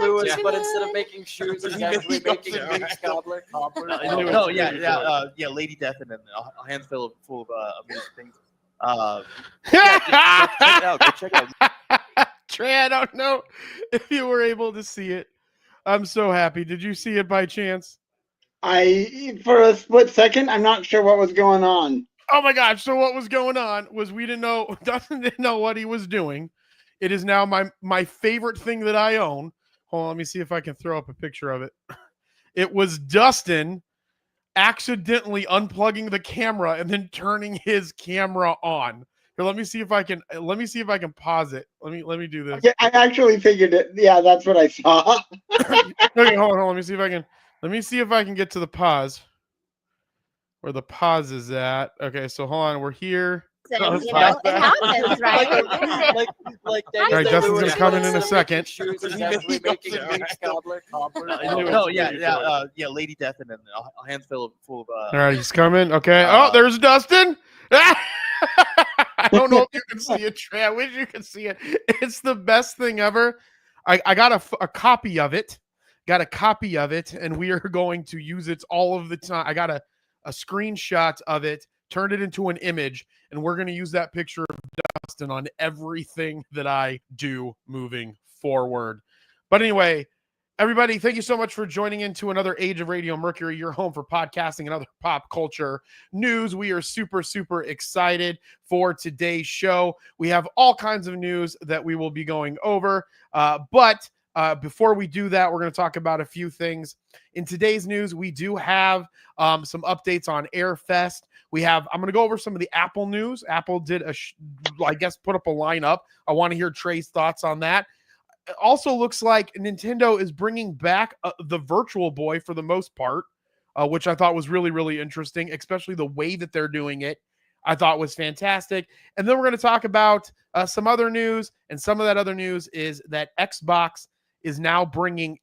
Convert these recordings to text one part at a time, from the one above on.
Lewis, but instead of making shoes, he's actually making Geek's cobbler. Yeah, Lady Death, and then a handful full of amazing things. Check it out. Go check it out. Trey, I don't know if you were able to see it. I'm so happy. Did you see it by chance? For a split second, I'm not sure what was going on. Oh my gosh. So what was going on was we didn't know, Dustin didn't know what he was doing. It is now my favorite thing that I own. Hold on, let me see if I can throw up a picture of it. It was Dustin accidentally unplugging the camera and then turning his camera on. Here, let me see if I can pause it. Let me do this. Okay, I actually figured it. Yeah, that's what I saw. Okay, hold on. Let me see if I can get to the pause. Where the pause is at. Okay, so hold on. We're here. It happens, right? Like all right, Dustin's gonna come in a second. Shoes, he's actually making Geek's cobbler. Yeah, Lady Death, and then a handful full of. All right, he's coming. Okay. Oh, there's Dustin. I don't know if you can see it, Trey. I wish you could see it. It's the best thing ever. I got a copy of it. And we are going to use it all of the time. I got a screenshot of it, turned it into an image, and we're going to use that picture of Dustin on everything that I do moving forward. But anyway, everybody, thank you so much for joining into another Age of Radio Mercury, your home for podcasting and other pop culture news. We are super, super excited for today's show. We have all kinds of news that we will be going over. But before we do that, we're going to talk about a few things. In today's news, we do have some updates on Airfest. I'm going to go over some of the Apple news. Apple did put up a lineup. I want to hear Trey's thoughts on that. It also looks like Nintendo is bringing back the Virtual Boy for the most part, which I thought was really, really interesting, especially the way that they're doing it. I thought was fantastic. And then we're going to talk about some other news, and some of that other news is that Xbox is now bringing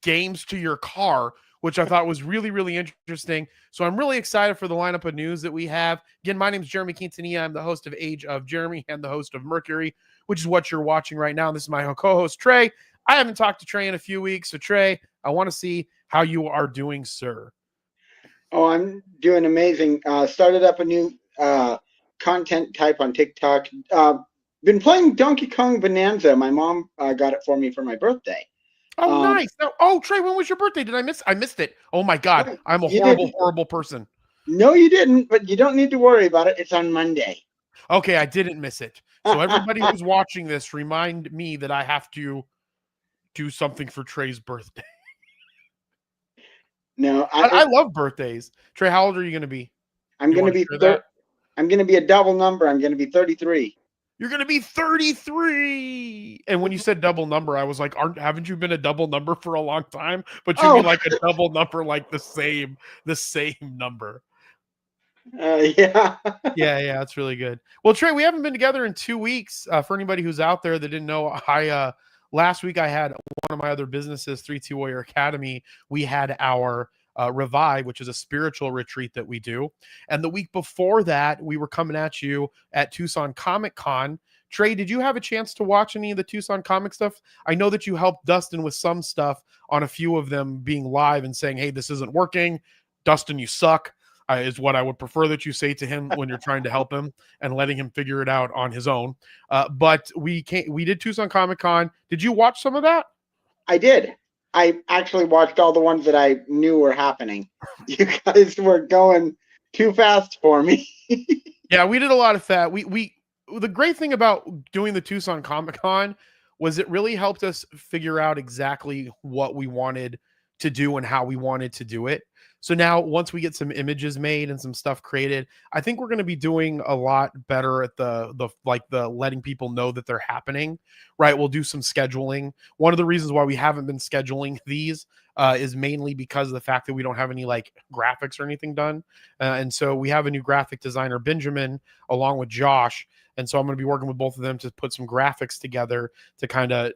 games to your car, which I thought was really, really interesting. So I'm really excited for the lineup of news that we have. Again, my name is Jeremy Quintanilla. I'm the host of Age of Jeremy and the host of Mercury, which is what you're watching right now. And this is my co-host, Trey. I haven't talked to Trey in a few weeks. So, Trey, I want to see how you are doing, sir. Oh, I'm doing amazing. Started up a new content type on TikTok. Been playing Donkey Kong Bonanza. My mom got it for me for my birthday. Oh, nice. Oh, Trey, when was your birthday? I missed it. Oh my God. I'm a horrible person. No, you didn't, but you don't need to worry about it. It's on Monday. Okay, I didn't miss it. So everybody who's watching this, remind me that I have to do something for Trey's birthday. No, I love birthdays. Trey, how old are you going to be? I'm going to be a double number. I'm going to be 33. You're going to be 33. And when you said double number, I was like, haven't you been a double number for a long time? But you mean like a double number, like the same number. Yeah. Yeah, that's really good. Well, Trey, we haven't been together in 2 weeks. For anybody who's out there that didn't know, last week I had one of my other businesses, 3-2 Warrior Academy. We had our Revive, which is a spiritual retreat that we do. And the week before that, we were coming at you at Tucson Comic Con. Trey, did you have a chance to watch any of the Tucson comic stuff? I know that you helped Dustin with some stuff on a few of them being live and saying, hey, this isn't working. Dustin, you suck, is what I would prefer that you say to him when you're trying to help him and letting him figure it out on his own. But we did Tucson Comic Con. Did you watch some of that? I did. I actually watched all the ones that I knew were happening. You guys were going too fast for me. Yeah, we did a lot of that. The great thing about doing the Tucson Comic Con was it really helped us figure out exactly what we wanted to do and how we wanted to do it. So now once we get some images made and some stuff created, I think we're going to be doing a lot better at the letting people know that they're happening, right? We'll do some scheduling. One of the reasons why we haven't been scheduling these is mainly because of the fact that we don't have any like graphics or anything done. And so we have a new graphic designer, Benjamin, along with Josh. And so I'm going to be working with both of them to put some graphics together to kind of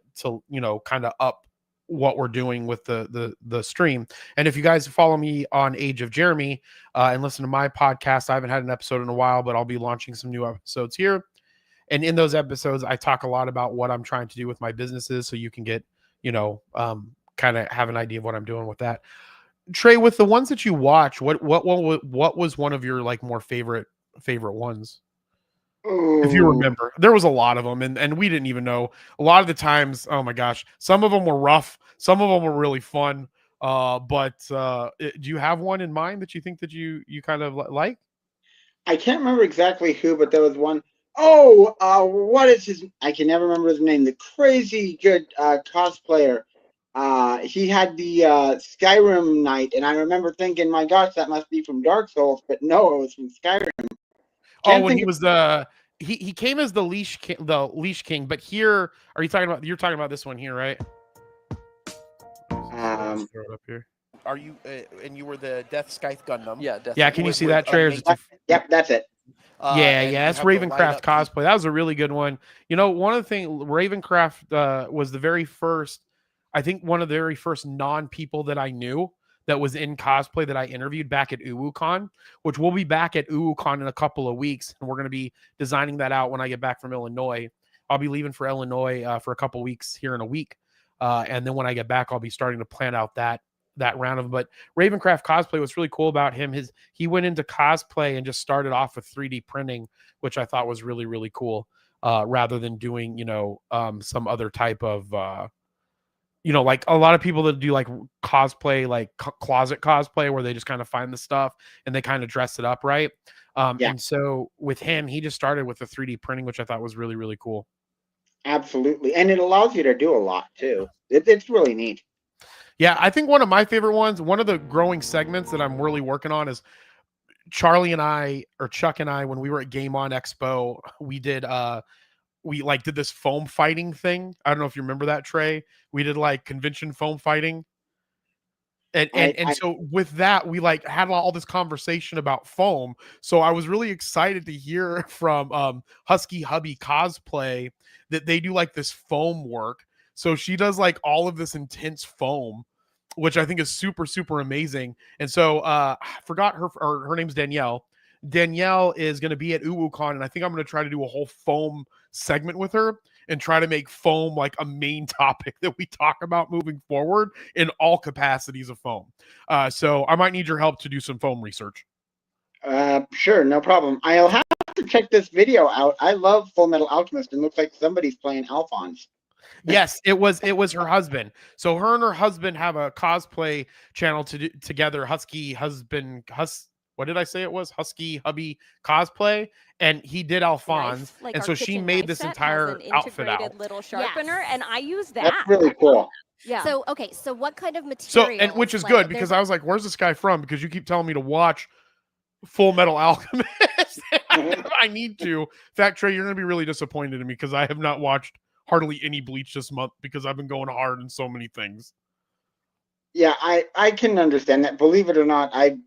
up what we're doing with the stream. And if you guys follow me on Age of Jeremy and listen to my podcast, I haven't had an episode in a while, but I'll be launching some new episodes here. And in those episodes, I talk a lot about what I'm trying to do with my businesses, so you can get kind of have an idea of what I'm doing with that. Trey, with the ones that you watch, what was one of your like more favorite ones? If you Ooh. remember, there was a lot of them, and we didn't even know. A lot of the times, oh my gosh, some of them were rough, some of them were really fun. Do you have one in mind that you think that you kind of like? I can't remember exactly who, but there was one. Oh, what is his? I can never remember his name. The crazy good cosplayer. He had the Skyrim night, and I remember thinking, "My gosh, that must be from Dark Souls," but no, it was from Skyrim. Oh, Can't when think he was he came as the leash king, but here are you talking about? You're talking about this one here, right? of. Throw it up here. Are you and you were the Death Scythe Gundam? Yeah, definitely. Yeah, can you see With that, Trey? Or is it too... Yep, that's it. Yeah, and you that's have the Ravencraft light-up cosplay. That was a really good one. One of the things, Ravencraft was the very first, I think one of the very first non-people that I knew that was in cosplay that I interviewed back at UwuCon, which we'll be back at UwuCon in a couple of weeks, and we're going to be designing that out when I get back from Illinois. I'll be leaving for Illinois for a couple weeks here in a week, and then when I get back, I'll be starting to plan out that round of. But Ravencraft cosplay, what's really cool about him, he went into cosplay and just started off with 3D printing, which I thought was really, really cool, rather than doing some other type of like a lot of people that do like cosplay, like closet cosplay, where they just kind of find the stuff and they kind of dress it up, right? Yeah. And so with him, he just started with the 3D printing, which I thought was really, really cool. Absolutely, and it allows you to do a lot too. It's really neat. Yeah, I think one of my favorite ones, one of the growing segments that I'm really working on is Chuck and I, when we were at Game On Expo, we did this foam fighting thing. I don't know if you remember that, Trey. We did like convention foam fighting. So with that, we like had all this conversation about foam. So I was really excited to hear from Husky Hubby Cosplay that they do like this foam work. So she does like all of this intense foam, which I think is super, super amazing. And so I forgot her name's Danielle. Danielle is going to be at UwuCon, and I think I'm going to try to do a whole foam segment with her and try to make foam like a main topic that we talk about moving forward in all capacities of foam. So I might need your help to do some foam research. Sure, no problem. I'll have to check this video out. I love Full Metal Alchemist, and looks like somebody's playing Alphonse. Yes, it was her husband. So her and her husband have a cosplay channel together. What did I say it was? Husky Hubby Cosplay, and he did Alphonse, Like and our so she kitchen made knife this set entire has an outfit out. integrated little sharpener, Yes. and I use that. That's really cool. Yeah. So okay, so what kind of So, material? and which is good because I was like, "Where's this guy from?" Because you keep telling me to watch Full Metal Alchemist. I need to. In fact, Trey, you're going to be really disappointed in me because I have not watched hardly any Bleach this month because I've been going hard in so many things. Yeah, I can understand that. Believe it or not, I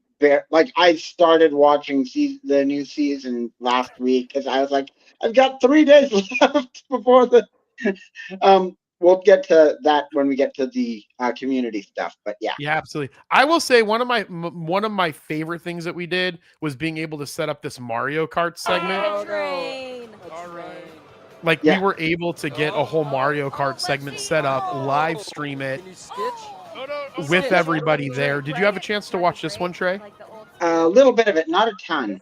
started watching the new season last week because I was like, I've got 3 days left before the. We'll get to that when we get to the community stuff, but yeah. Yeah, absolutely. I will say one of my favorite things that we did was being able to set up this Mario Kart segment. Oh, train. All right. Like Yeah. we were able to get a whole Mario Kart segment set up, live stream it Can you stitch? with everybody there. Did you have a chance to watch this one, Trey? A little bit of it, not a ton.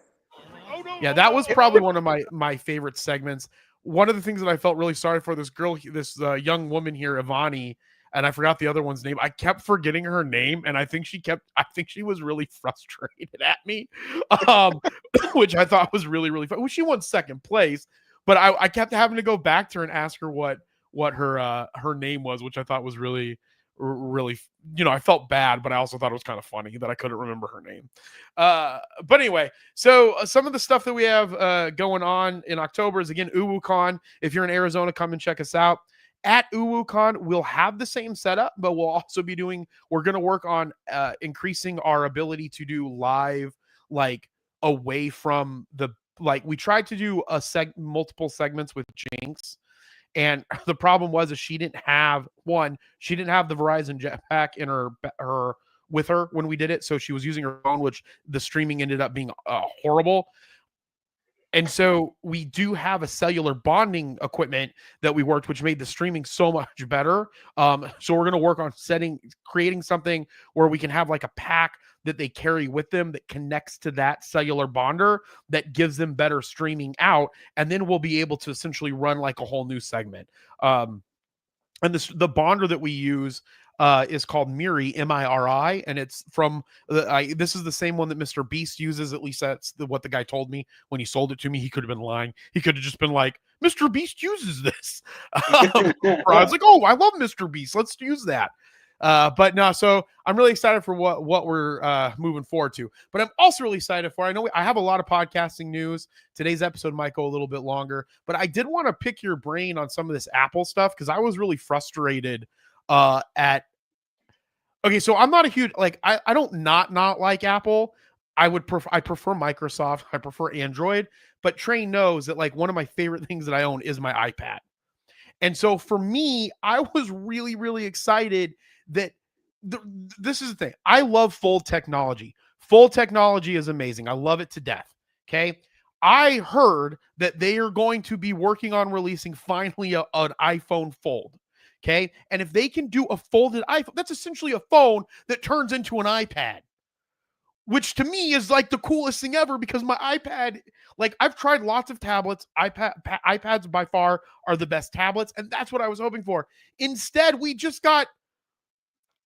Yeah, that was probably one of my favorite segments. One of the things that I felt really sorry for this young woman here, Ivani, and I forgot the other one's name. I kept forgetting her name, and I think she was really frustrated at me, which I thought was really, really fun. Well, she won second place, but I kept having to go back to her and ask her what her name was, which I thought was really, really, I felt bad, but I also thought it was kind of funny that I couldn't remember her name. But anyway, so some of the stuff that we have going on in October is, again, UwuCon. If you're in Arizona, come and check us out. At UwuCon, we'll have the same setup, but we'll also be we're going to work on increasing our ability to do live, like away from we tried to do multiple segments with Jinx. And the problem was that she didn't have the Verizon jetpack in her with her when we did it. So she was using her phone, which the streaming ended up being horrible. And so we do have a cellular bonding equipment that we worked, which made the streaming so much better. So we're going to work on creating something where we can have like a pack that they carry with them that connects to that cellular bonder that gives them better streaming out. And then we'll be able to essentially run like a whole new segment. And the bonder that we use is called Miri, Miri, and it's from this is the same one that Mr. Beast uses. At least that's what the guy told me when he sold it to me. He could have been lying. He could have just been like, Mr. Beast uses this. Or I was like, oh, I love Mr. Beast. Let's use that. But no, so I'm really excited for what we're moving forward to. But I'm also really excited for, I know I have a lot of podcasting news. Today's episode might go a little bit longer, but I did want to pick your brain on some of this Apple stuff because I was really frustrated at. Okay, so I'm not a huge I don't not like Apple. I prefer Microsoft. I prefer Android. But Trey knows that like one of my favorite things that I own is my iPad. And so for me, I was really, really excited that this is the thing. I love Fold technology. Fold technology is amazing. I love it to death. Okay. I heard that they are going to be working on releasing finally an iPhone Fold. Okay. And if they can do a folded iPhone, that's essentially a phone that turns into an iPad, which to me is like the coolest thing ever because my iPad, like I've tried lots of tablets. iPads by far are the best tablets. And that's what I was hoping for. Instead, we just got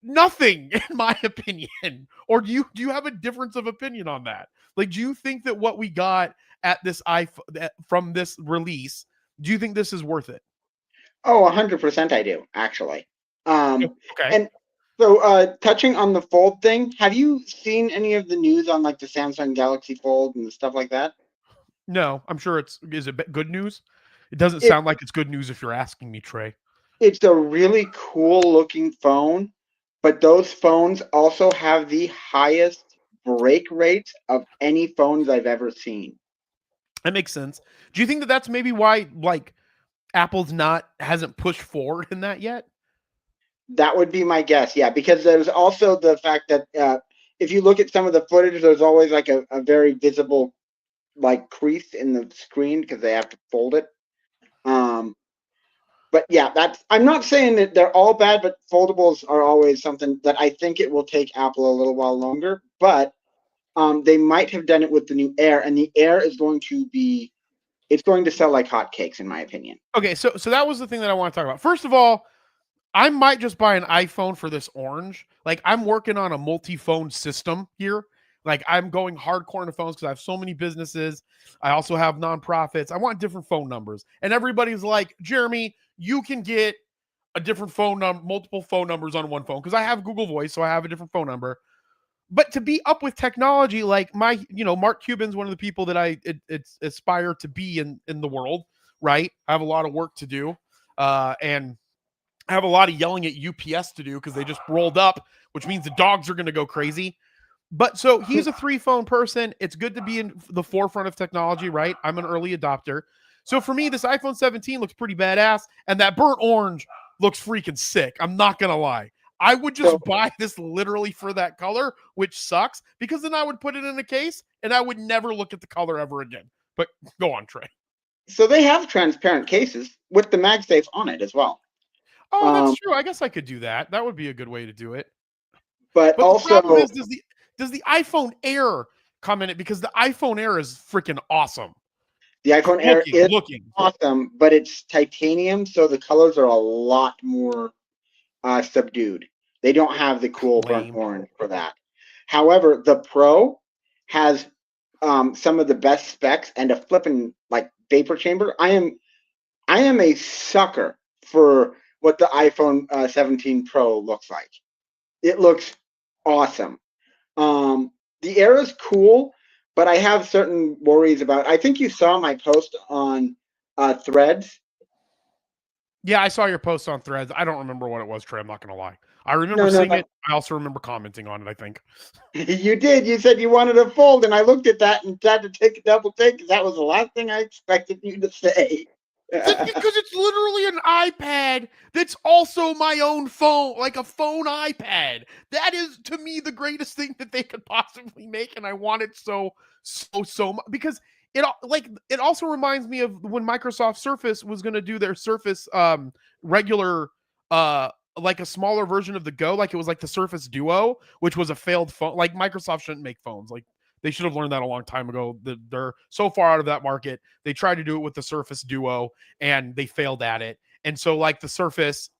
nothing, in my opinion. Or do you have a difference of opinion on that? Like, do you think that what we got at this iPhone from this release, do you think this is worth it? Oh, 100% I do, actually. Okay. And so touching on the Fold thing, have you seen any of the news on like the Samsung Galaxy Fold and stuff like that? No, I'm sure is it good news? It doesn't sound like it's good news if you're asking me, Trey. It's a really cool looking phone, but those phones also have the highest break rates of any phones I've ever seen. That makes sense. Do you think that that's maybe why like Apple's hasn't pushed forward in that yet? That would be my guess, yeah, because there's also the fact that if you look at some of the footage, there's always like a very visible like crease in the screen because they have to fold it. But yeah, I'm not saying that they're all bad, but foldables are always something that I think it will take Apple a little while longer. But they might have done it with the new Air, and the Air is going to sell like hotcakes, in my opinion. Okay, so that was the thing that I want to talk about. First of all, I might just buy an iPhone for this orange. Like I'm working on a multi-phone system here. Like I'm going hardcore into phones because I have so many businesses. I also have nonprofits. I want different phone numbers. And everybody's like, Jeremy, you can get a different phone number, multiple phone numbers on one phone. Because I have Google Voice, so I have a different phone number. But to be up with technology, like Mark Cuban's one of the people that I aspire to be in the world, right? I have a lot of work to do. And I have a lot of yelling at UPS to do because they just rolled up, which means the dogs are going to go crazy. But so he's a 3-phone person. It's good to be in the forefront of technology, right? I'm an early adopter. So for me, this iPhone 17 looks pretty badass. And that burnt orange looks freaking sick. I'm not going to lie. I would just buy this literally for that color, which sucks because then I would put it in a case and I would never look at the color ever again. But go on, Trey. So they have transparent cases with the MagSafe on it as well. Oh, that's true. I guess I could do that. That would be a good way to do it. But also, the problem is, does the iPhone Air come in it? Because the iPhone Air is freaking awesome. The iPhone Air is looking awesome, but it's titanium, so the colors are a lot more subdued. They don't have the cool burnt orange for that. However, the Pro has some of the best specs and a flipping like vapor chamber. I am a sucker for what the iPhone 17 Pro looks like. It looks awesome. The Air is cool, but I have certain worries about. I think you saw my post on Threads. Yeah, I saw your post on Threads. I don't remember what it was, Trey. I'm not going to lie. I remember seeing it. I also remember commenting on it, I think. You did. You said you wanted a Fold, and I looked at that and tried to take a double take because that was the last thing I expected you to say. Because it's literally an iPad that's also my own phone, like a phone iPad. That is, to me, the greatest thing that they could possibly make, and I want it so much. Because it also reminds me of when Microsoft Surface was going to do their Surface regular like a smaller version of the Go, like it was like the Surface Duo, which was a failed phone. Like Microsoft shouldn't make phones. Like they should have learned that a long time ago. They're so far out of that market. They tried to do it with the Surface Duo and they failed at it. And so like the Surface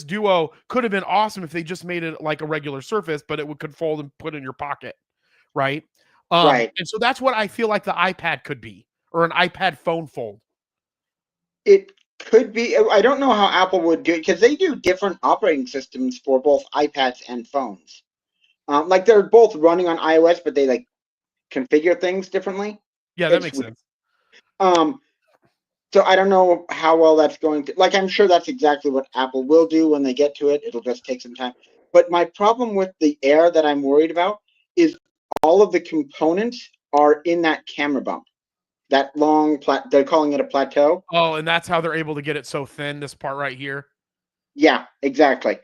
Duo could have been awesome if they just made it like a regular Surface, but it could fold and put in your pocket, right? Right. And so that's what I feel like the iPad could be, or an iPad phone fold. It could be. I don't know how Apple would do it because they do different operating systems for both iPads and phones. Like they're both running on iOS, but they like configure things differently. Yeah, that makes sense. So I don't know how well that's going to. Like, I'm sure that's exactly what Apple will do when they get to it. It'll just take some time. But my problem with the Air that I'm worried about is all of the components are in that camera bump. That long, they're calling it a plateau. Oh, and that's how they're able to get it so thin, this part right here. Yeah, exactly.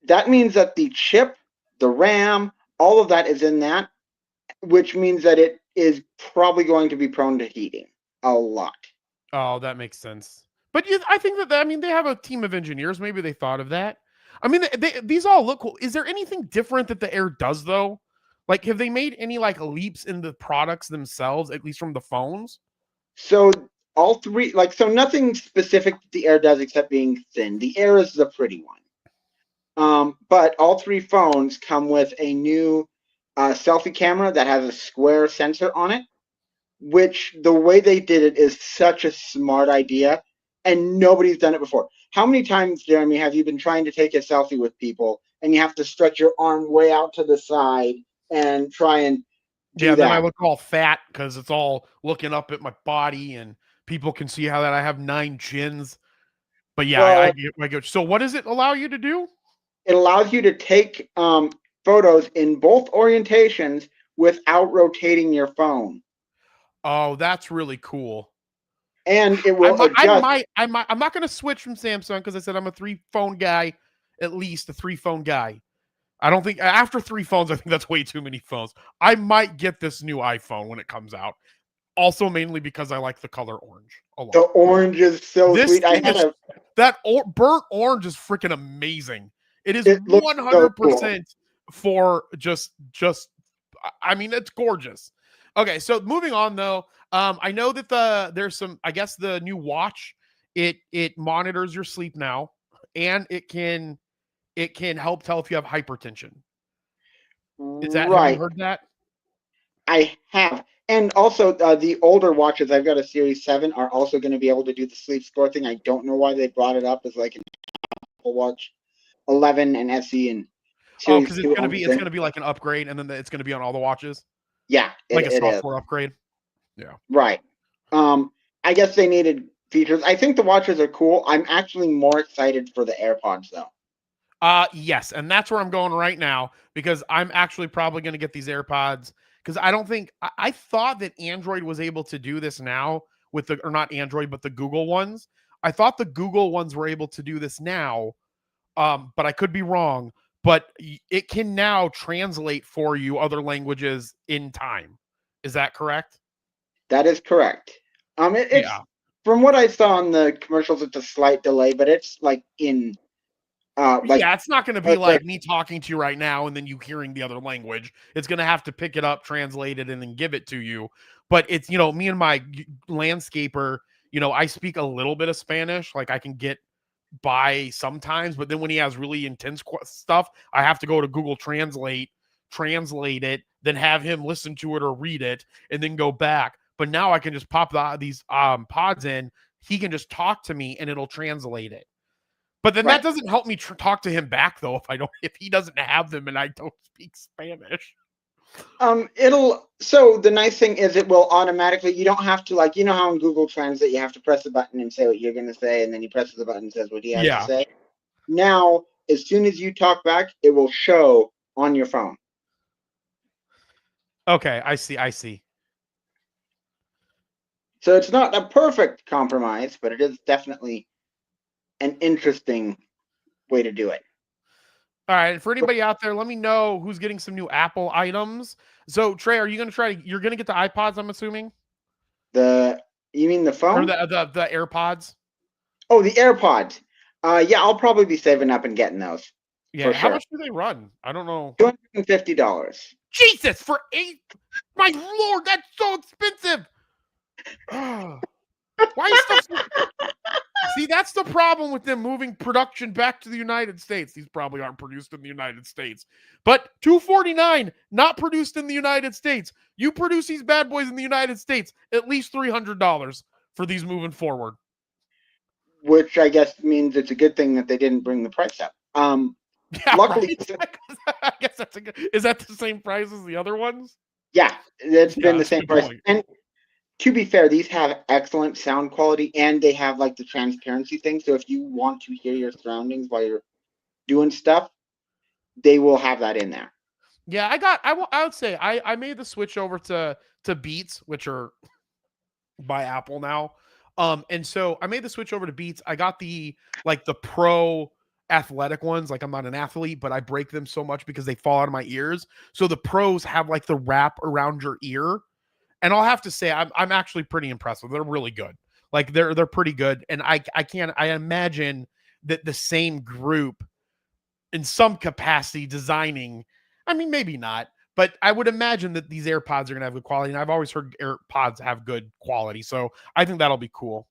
That means that the chip, the RAM, all of that is in that, which means that it is probably going to be prone to heating a lot. Oh, that makes sense. But I think that, I mean, they have a team of engineers. Maybe they thought of that. I mean, these all look cool. Is there anything different that the Air does, though? Like, have they made any, like, leaps in the products themselves, at least from the phones? So all three, like, so nothing specific that the Air does except being thin. The Air is the pretty one. But all three phones come with a new selfie camera that has a square sensor on it, which the way they did it is such a smart idea, and nobody's done it before. How many times, Jeremy, have you been trying to take a selfie with people, and you have to stretch your arm way out to the side and try and do that? Then I look all fat because it's all looking up at my body, and people can see how that I have 9 chins. But yeah, Well, I go. So what does it allow you to do? It allows you to take photos in both orientations without rotating your phone. Oh, that's really cool. And it will adjust. I'm not going to switch from Samsung because I said I'm a 3-phone guy, at least a 3-phone guy. I don't think after 3 phones, I think that's way too many phones. I might get this new iPhone when it comes out. Also, mainly because I like the color orange a lot. The orange is so sweet. Burnt orange is freaking amazing. It is 100% for just. I mean, it's gorgeous. Okay, so moving on though. I know that there's some. I guess the new watch it monitors your sleep now, and it can help tell if you have hypertension. Is that right? Have you heard that? I have. And also, the older watches, I've got a Series 7, are also going to be able to do the sleep score thing. I don't know why they brought it up as like an Apple Watch 11 and SE and Series because 2 it's gonna be like an upgrade, and then it's gonna be on all the watches. Yeah, like a software upgrade. Yeah. Right. I guess they needed features. I think the watches are cool. I'm actually more excited for the AirPods though. Yes, and that's where I'm going right now because I'm actually probably going to get these AirPods because I don't think I thought that Android was able to do this now with or not Android, but the Google ones. I thought the Google ones were able to do this now, but I could be wrong. But it can now translate for you other languages in time. Is that correct? That is correct. It's from what I saw in the commercials, it's a slight delay, but it's like in. It's not going to be like me talking to you right now and then you hearing the other language. It's going to have to pick it up, translate it, and then give it to you. But it's, me and my landscaper, I speak a little bit of Spanish. Like I can get by sometimes, but then when he has really intense stuff, I have to go to Google translate it, then have him listen to it or read it, and then go back. But now I can just pop these pods in. He can just talk to me and it'll translate it. But then that doesn't help me talk to him back though if he doesn't have them and I don't speak Spanish. So the nice thing is it will automatically, you don't have to how in Google Translate you have to press a button and say what you're going to say, and then he presses the button and says what he has to say. Now, as soon as you talk back, it will show on your phone. Okay, I see. So it's not a perfect compromise, but it is definitely an interesting way to do it. All right. For anybody out there, let me know who's getting some new Apple items. So Trey, are you going to you're going to get the iPods, I'm assuming? You mean the Or phone? the AirPods? Oh, the AirPods. Yeah, I'll probably be saving up and getting those. Yeah. For How sure. much do they run? I don't know. $250. Jesus, for 8. My Lord, that's so expensive. Why is stuff so... See, that's the problem with them moving production back to the United States. These probably aren't produced in the United States. But $249, not produced in the United States. You produce these bad boys in the United States, at least $300 for these moving forward. Which I guess means it's a good thing that they didn't bring the price up. Yeah, Luckily, right? I guess that's a good... Is that the same price as the other ones? yeah, it's been the that's a same good price. point. And to be fair, these have excellent sound quality, and they have like the transparency thing. So if you want to hear your surroundings while you're doing stuff, they will have that in there. Yeah, I would say I made the switch over to Beats, which are by Apple now. And so I made the switch over to Beats. I got the pro athletic ones. Like, I'm not an athlete, but I break them so much because they fall out of my ears. So the pros have like the wrap around your ear. And I'll have to say I'm actually pretty impressed with them. They're really good. Like, they're pretty good. And I imagine that the same group in some capacity designing, I mean, maybe not, but I would imagine that these AirPods are going to have good quality. And I've always heard AirPods have good quality. So I think that'll be cool.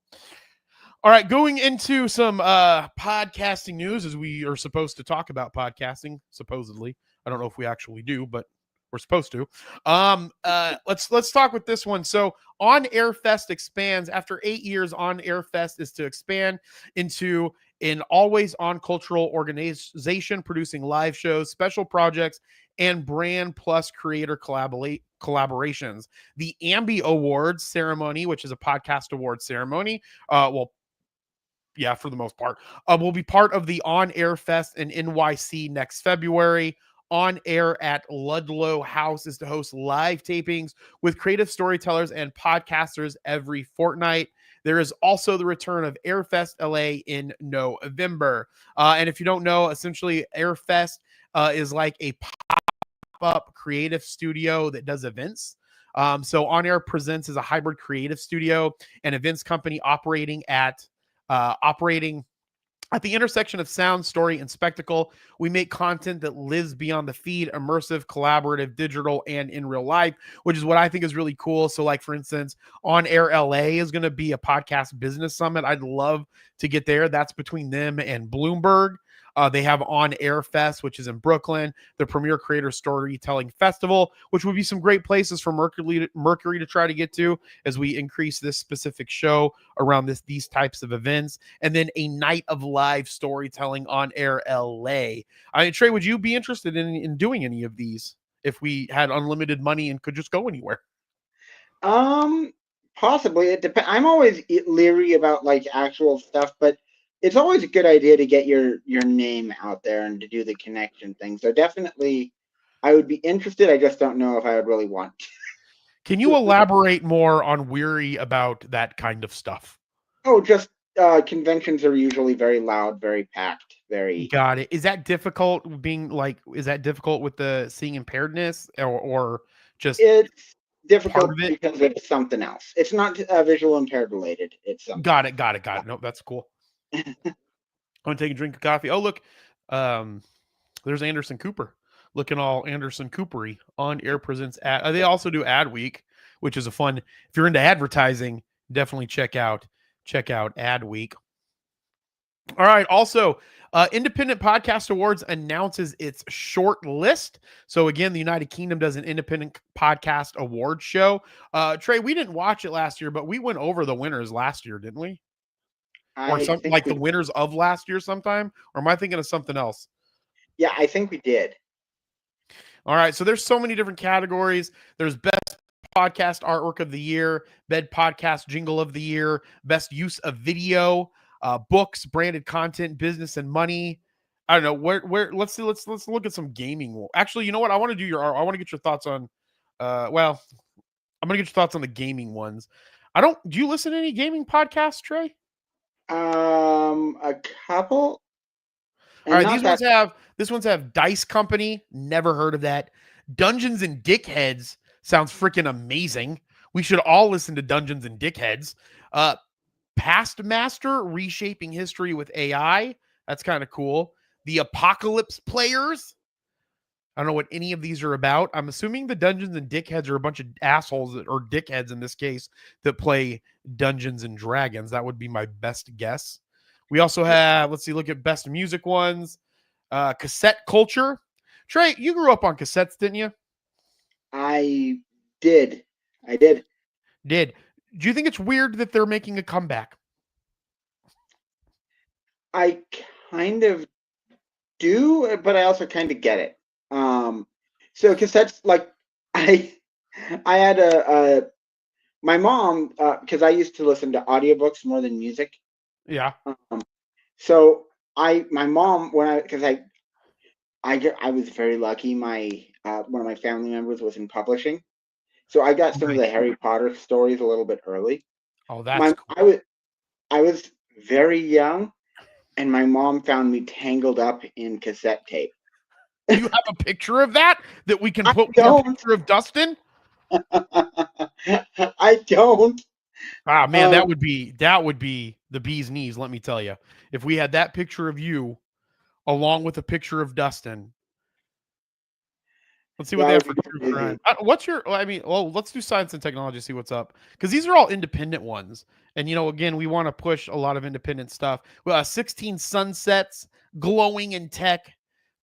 All right, going into some podcasting news, as we are supposed to talk about podcasting, supposedly. I don't know if we actually do, but we're supposed to. Let's talk with this one. So On Air Fest expands. After 8 years, On Air Fest is to expand into an always-on cultural organization producing live shows, special projects, and brand plus creator collaborations. The Ambi Awards ceremony, which is a podcast award ceremony, yeah, for the most part, will be part of the On Air Fest in NYC next February. On Air at Ludlow House is to host live tapings with creative storytellers and podcasters every fortnight. There is also the return of Airfest LA in November. And if you don't know, essentially Airfest is like a pop-up creative studio that does events. So On Air Presents is a hybrid creative studio and events company operating at the intersection of sound, story, and spectacle. We make content that lives beyond the feed, immersive, collaborative, digital, and in real life, which is what I think is really cool. So, like, for instance, On Air LA is going to be a podcast business summit. I'd love to get there. That's between them and Bloomberg. They have On Air Fest, which is in Brooklyn, the premier creator storytelling festival, which would be some great places for Mercury to try to get to as we increase this specific show around these types of events. And then a night of live storytelling On Air LA. I mean, Trey, would you be interested in doing any of these if we had unlimited money and could just go anywhere? Possibly. It depends. I'm always leery about like actual stuff, but it's always a good idea to get your name out there and to do the connection thing. So definitely, I would be interested. I just don't know if I would really want to. Can you elaborate more on weary about that kind of stuff? Oh, just conventions are usually very loud, very packed, very. Got it. Is that difficult with the seeing impairedness or just It's part difficult of it? because it's something else. It's not visual impaired related. It's something. Got it. No, that's cool. I'm gonna take a drink of coffee. Oh, look, there's Anderson Cooper looking all Anderson Coopery. On Air Presents ad. They also do Ad Week, which is a fun. If you're into advertising, definitely check out Ad Week. All right. Also, Independent Podcast Awards announces its short list. So again, the United Kingdom does an Independent Podcast Award show. Trey, we didn't watch it last year, but we went over the winners last year, didn't we? Or something like the winners of last year sometime? Or am I thinking of something else? Yeah, I think we did. All right. So there's so many different categories. There's best podcast artwork of the year, best podcast jingle of the year, best use of video, books, branded content, business, and money. I don't know where. Let's look at some gaming. Actually, you know what? I want to get your thoughts on. I'm gonna get your thoughts on the gaming ones. Do you listen to any gaming podcasts, Trey? A couple. All right, not this ones have Dice Company. Never heard of that. Dungeons and Dickheads sounds freaking amazing. We should all listen to Dungeons and Dickheads. Past Master, reshaping history with AI. That's kind of cool. The Apocalypse Players. I don't know what any of these are about. I'm assuming the Dungeons and Dickheads are a bunch of assholes or dickheads in this case that play Dungeons and Dragons. That would be my best guess. We also have, let's see, look at best music ones. Cassette culture. Trey, you grew up on cassettes, didn't you? I did. Did. Do you think it's weird that they're making a comeback? I kind of do, but I also kind of get it. So cassettes, like I had my mom, because I used to listen to audiobooks more than music. Yeah. So my mom, because I was very lucky. My one of my family members was in publishing, so I got some of the Harry Potter stories a little bit early. Oh, that's cool. I was very young, and my mom found me tangled up in cassette tape. Do you have a picture of that we can I put with your picture of Dustin? I don't. Ah, man, that would be the bee's knees, let me tell you. If we had that picture of you along with a picture of Dustin. Let's see what they have for true crime. Let's do science and technology, see what's up. Because these are all independent ones. And, again, we want to push a lot of independent stuff. 16 Sunsets, Glowing in Tech,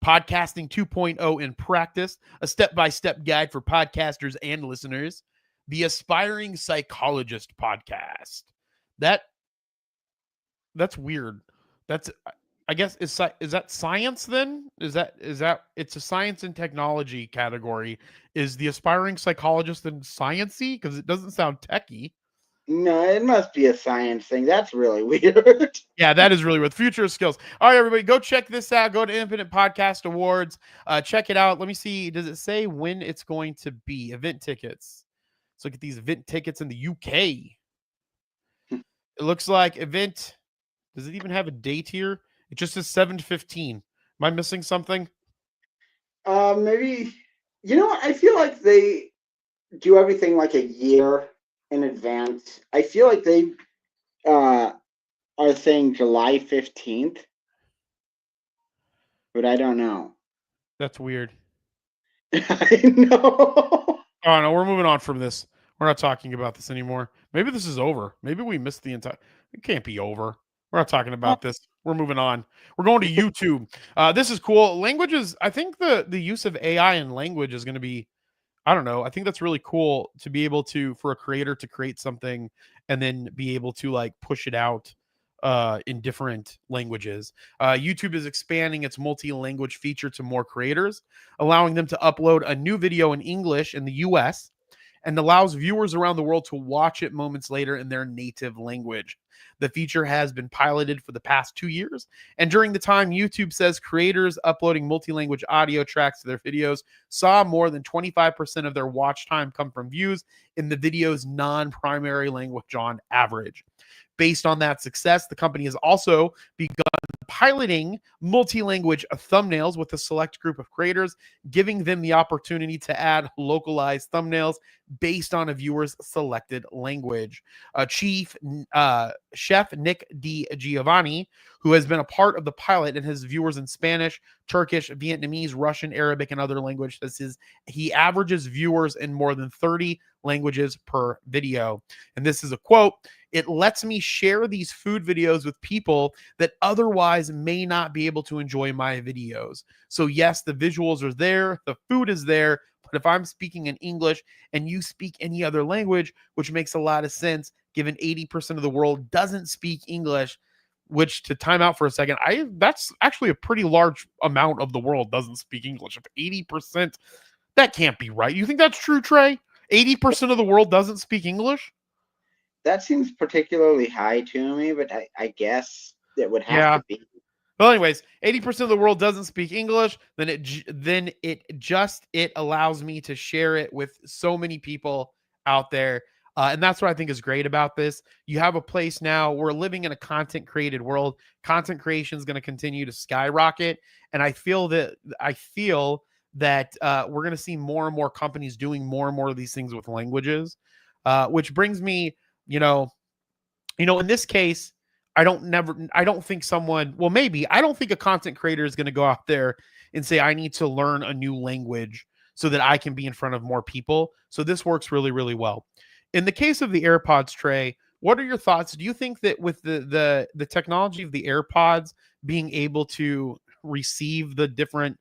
Podcasting 2.0 in Practice, a step-by-step guide for podcasters and listeners, the Aspiring Psychologist podcast. That's weird. That's, I guess, is that science then? Is that it's a science and technology category? Is the Aspiring Psychologist then sciencey? Because it doesn't sound techy. No, it must be a science thing. That's really weird. Yeah, that is really with future skills. All right, everybody, go check this out. Go to Independent Podcast Awards. Check it out. Let me see. Does it say when it's going to be? Event tickets. Let's look at these event tickets in the UK. It looks like event. Does it even have a date here? It just says 7/15. Am I missing something? Maybe. I feel like they do everything like a year in advance. I feel like they are saying July 15th, but I don't know. That's weird. I know. Oh, no, we're moving on from this. We're not talking about this anymore. Maybe this is over. Maybe we missed the entire... It can't be over. We're not talking about this. We're moving on. We're going to YouTube. This is cool. Languages, I think the use of AI in language is going to be... I don't know. I think that's really cool to be able to, for a creator to create something and then be able to like push it out in different languages. YouTube is expanding its multi-language feature to more creators, allowing them to upload a new video in English in the US and allows viewers around the world to watch it moments later in their native language. The feature has been piloted for the past 2 years, and during the time, YouTube says creators uploading multi-language audio tracks to their videos saw more than 25% of their watch time come from views in the video's non-primary language on average. Based on that success, the company has also begun piloting multi-language thumbnails with a select group of creators, giving them the opportunity to add localized thumbnails based on a viewer's selected language. Chef Nick Giovanni, who has been a part of the pilot and has viewers in Spanish, Turkish, Vietnamese, Russian, Arabic, and other languages, says he averages viewers in more than 30 languages per video. And this is a quote: "It lets me share these food videos with people that otherwise may not be able to enjoy my videos. So yes, the visuals are there, the food is there, but if I'm speaking in English and you speak any other language," which makes a lot of sense given 80% of the world doesn't speak English, which, to time out for a second, that's actually a pretty large amount of the world doesn't speak English. If 80%, that can't be right. You think that's true, Trey? 80% of the world doesn't speak English? That seems particularly high to me, but I guess it would have to be. Well, anyways, 80% of the world doesn't speak English. Then it allows me to share it with so many people out there. And that's what I think is great about this. You have a place now. We're living in a content created world. Content creation is going to continue to skyrocket, and I feel that we're going to see more and more companies doing more and more of these things with languages, which brings me, in this case, I don't think I don't think a content creator is going to go out there and say, I need to learn a new language so that I can be in front of more people. So this works really, really well. In the case of the AirPods, Trey, what are your thoughts? Do you think that with the technology of the AirPods being able to receive the different,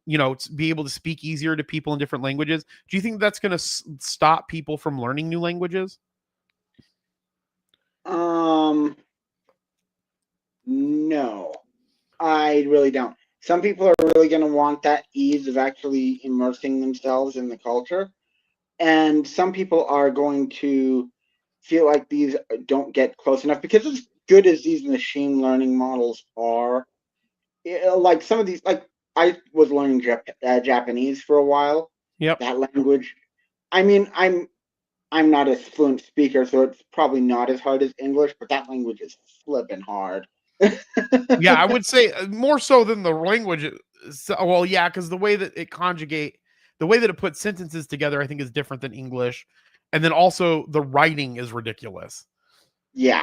to be able to speak easier to people in different languages, do you think that's going to stop people from learning new languages? No, I really don't. Some people are really going to want that ease of actually immersing themselves in the culture. And some people are going to feel like these don't get close enough, because as good as these machine learning models are, like some of these, like I was learning Japanese for a while. Yep. That language. I mean, I'm not a fluent speaker, so it's probably not as hard as English, but that language is flipping hard. Yeah, I would say more so than the language. Well, yeah, because the way that it puts sentences together, I think is different than English. And then also the writing is ridiculous. Yeah.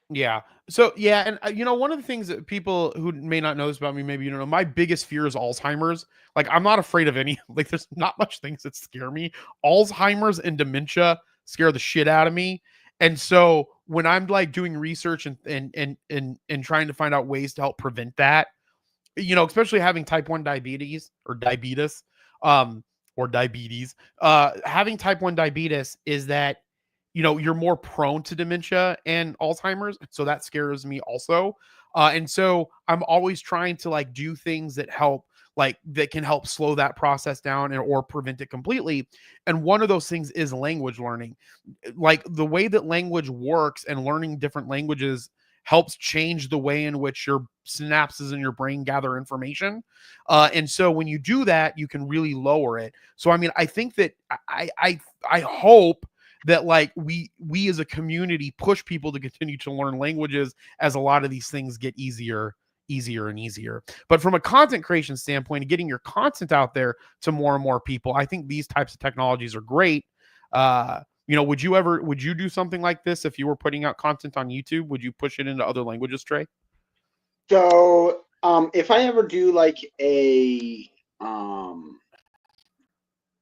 Yeah. So, yeah. And, one of the things that people who may not know this about me, maybe you don't know, my biggest fear is Alzheimer's. Like, I'm not afraid of any, like, there's not much things that scare me. Alzheimer's and dementia scare the shit out of me. And so when I'm like doing research and trying to find out ways to help prevent that, especially having type 1 diabetes or diabetes, having type 1 diabetes is that, you're more prone to dementia and Alzheimer's. So that scares me also. And so I'm always trying to like do things that can help slow that process down or prevent it completely. And one of those things is language learning. Like the way that language works and learning different languages helps change the way in which your synapses in your brain gather information. And so when you do that, you can really lower it. So, I mean, I think that I hope that like we as a community push people to continue to learn languages as a lot of these things get easier and easier. But from a content creation standpoint and getting your content out there to more and more people, I think these types of technologies are great. Would you do something like this if you were putting out content on YouTube? Would you push it into other languages, Trey? So, if I ever do like a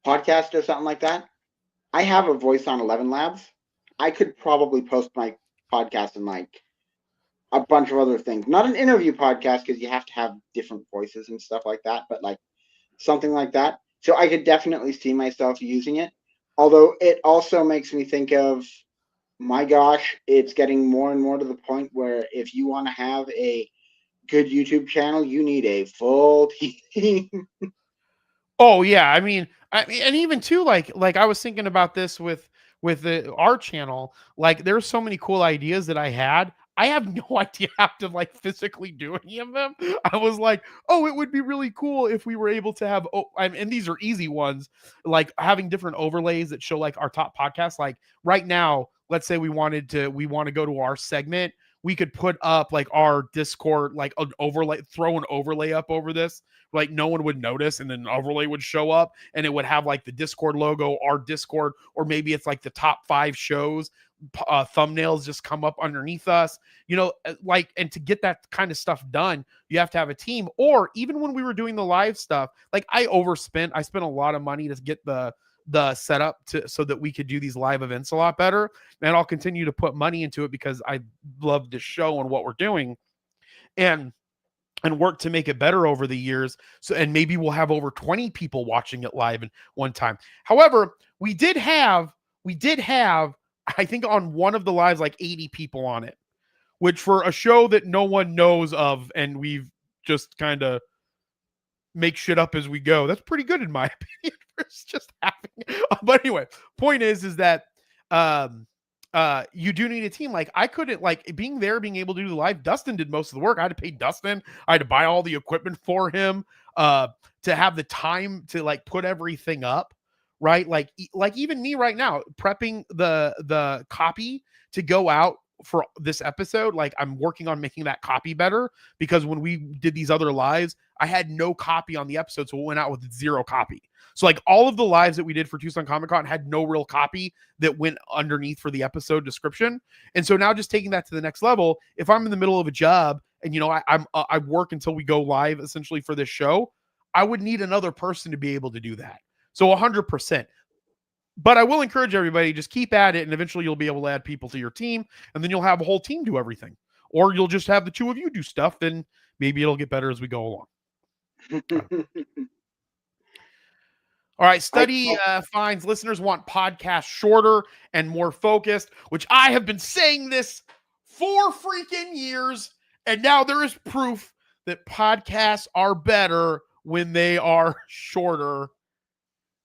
podcast or something like that, I have a voice on 11 Labs. I could probably post my podcast in like a bunch of other things. Not an interview podcast, because you have to have different voices and stuff like that, but like something like that. So I could definitely see myself using it. Although it also makes me think of, my gosh, it's getting more and more to the point where if you want to have a good YouTube channel, you need a full team. Oh yeah, I mean, and even too, like I was thinking about this with our channel. Like, there's so many cool ideas that I had. I have no idea how to like physically do any of them. I was like, oh, it would be really cool if we were able to have, and these are easy ones, like having different overlays that show like our top podcasts. Like right now, let's say we want to go to our segment. We could put up like our Discord, like an overlay, throw an overlay up over this, like no one would notice, and then an overlay would show up and it would have like the Discord logo, our Discord, or maybe it's like the top 5 shows, thumbnails just come up underneath us, and to get that kind of stuff done, you have to have a team. Or even when we were doing the live stuff, like I spent a lot of money to get the setup so that we could do these live events a lot better. And I'll continue to put money into it because I love the show and what we're doing, and work to make it better over the years. So, and maybe we'll have over 20 people watching it live in one time. However, we did have, I think on one of the lives, like 80 people on it, which for a show that no one knows of, and we've just kind of make shit up as we go, that's pretty good in my opinion. It's just happening. But anyway, point is that you do need a team. Like I couldn't, like being able to do the live, Dustin did most of the work. I had to pay Dustin. I had to buy all the equipment for him to have the time to like put everything up. right? Like even me right now, prepping the copy to go out for this episode, like I'm working on making that copy better, because when we did these other lives, I had no copy on the episode, so it went out with 0 copy. So like all of the lives that we did for Tucson Comic Con had no real copy that went underneath for the episode description. And so now just taking that to the next level, if I'm in the middle of a job and I work until we go live essentially for this show, I would need another person to be able to do that. So 100%. But I will encourage everybody, just keep at it, and eventually you'll be able to add people to your team, and then you'll have a whole team do everything. Or you'll just have the 2 of you do stuff, and maybe it'll get better as we go along. All right, study finds listeners want podcasts shorter and more focused, which I have been saying this for freaking years, and now there is proof that podcasts are better when they are shorter,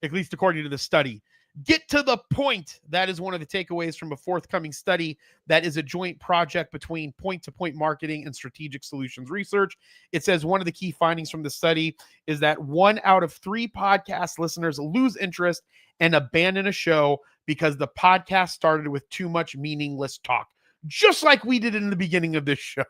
at least according to the study. Get to the point. That is one of the takeaways from a forthcoming study that is a joint project between point-to-point marketing and strategic solutions research. It says one of the key findings from the study is that 1 out of 3 podcast listeners lose interest and abandon a show because the podcast started with too much meaningless talk, just like we did in the beginning of this show.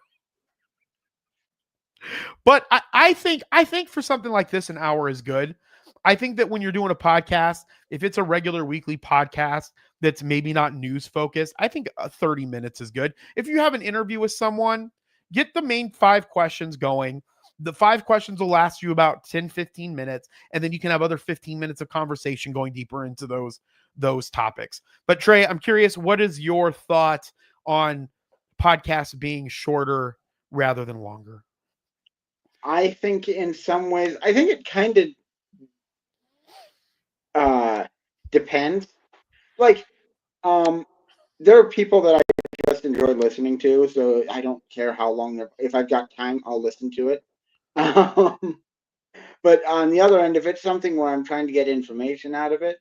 But I think for something like this, an hour is good. I think that when you're doing a podcast, if it's a regular weekly podcast that's maybe not news focused, I think 30 minutes is good. If you have an interview with someone, get the main 5 questions going. The 5 questions will last you about 10, 15 minutes, and then you can have other 15 minutes of conversation going deeper into those topics. But Trey, I'm curious, what is your thought on podcasts being shorter rather than longer? I think in some ways, I think it kind of depends. Like, there are people that I just enjoy listening to, so I don't care how long if I've got time, I'll listen to it. But on the other end, if it's something where I'm trying to get information out of it,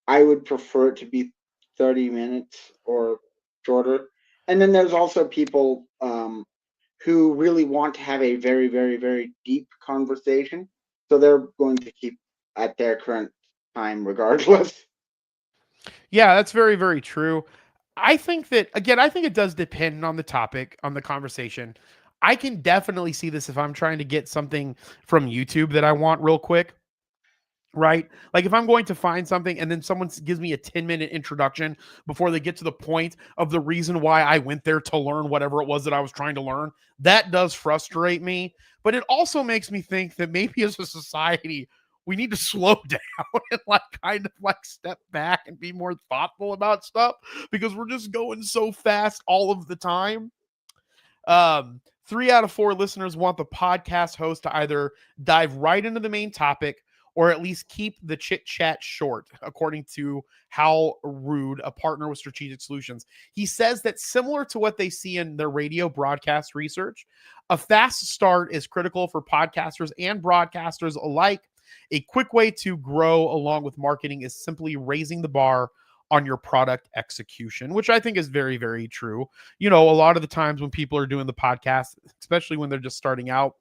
I would prefer it to be 30 minutes or shorter. And then there's also people who really want to have a very, very, very deep conversation, so they're going to keep at their current time regardless. Yeah, that's very, very true. I think that, again, I think it does depend on the topic, on the conversation. I can definitely see this if I'm trying to get something from YouTube that I want real quick, right? Like if I'm going to find something and then someone gives me a 10-minute introduction before they get to the point of the reason why I went there to learn whatever it was that I was trying to learn, that does frustrate me. But it also makes me think that maybe as a society, we need to slow down and like kind of like step back and be more thoughtful about stuff, because we're just going so fast all of the time. 3 out of 4 listeners want the podcast host to either dive right into the main topic or at least keep the chit chat short, according to Hal Rude, a partner with Strategic Solutions. He says that similar to what they see in their radio broadcast research, a fast start is critical for podcasters and broadcasters alike. A quick way to grow along with marketing is simply raising the bar on your product execution, which I think is very, very true. You know, a lot of the times when people are doing the podcast, especially when they're just starting out,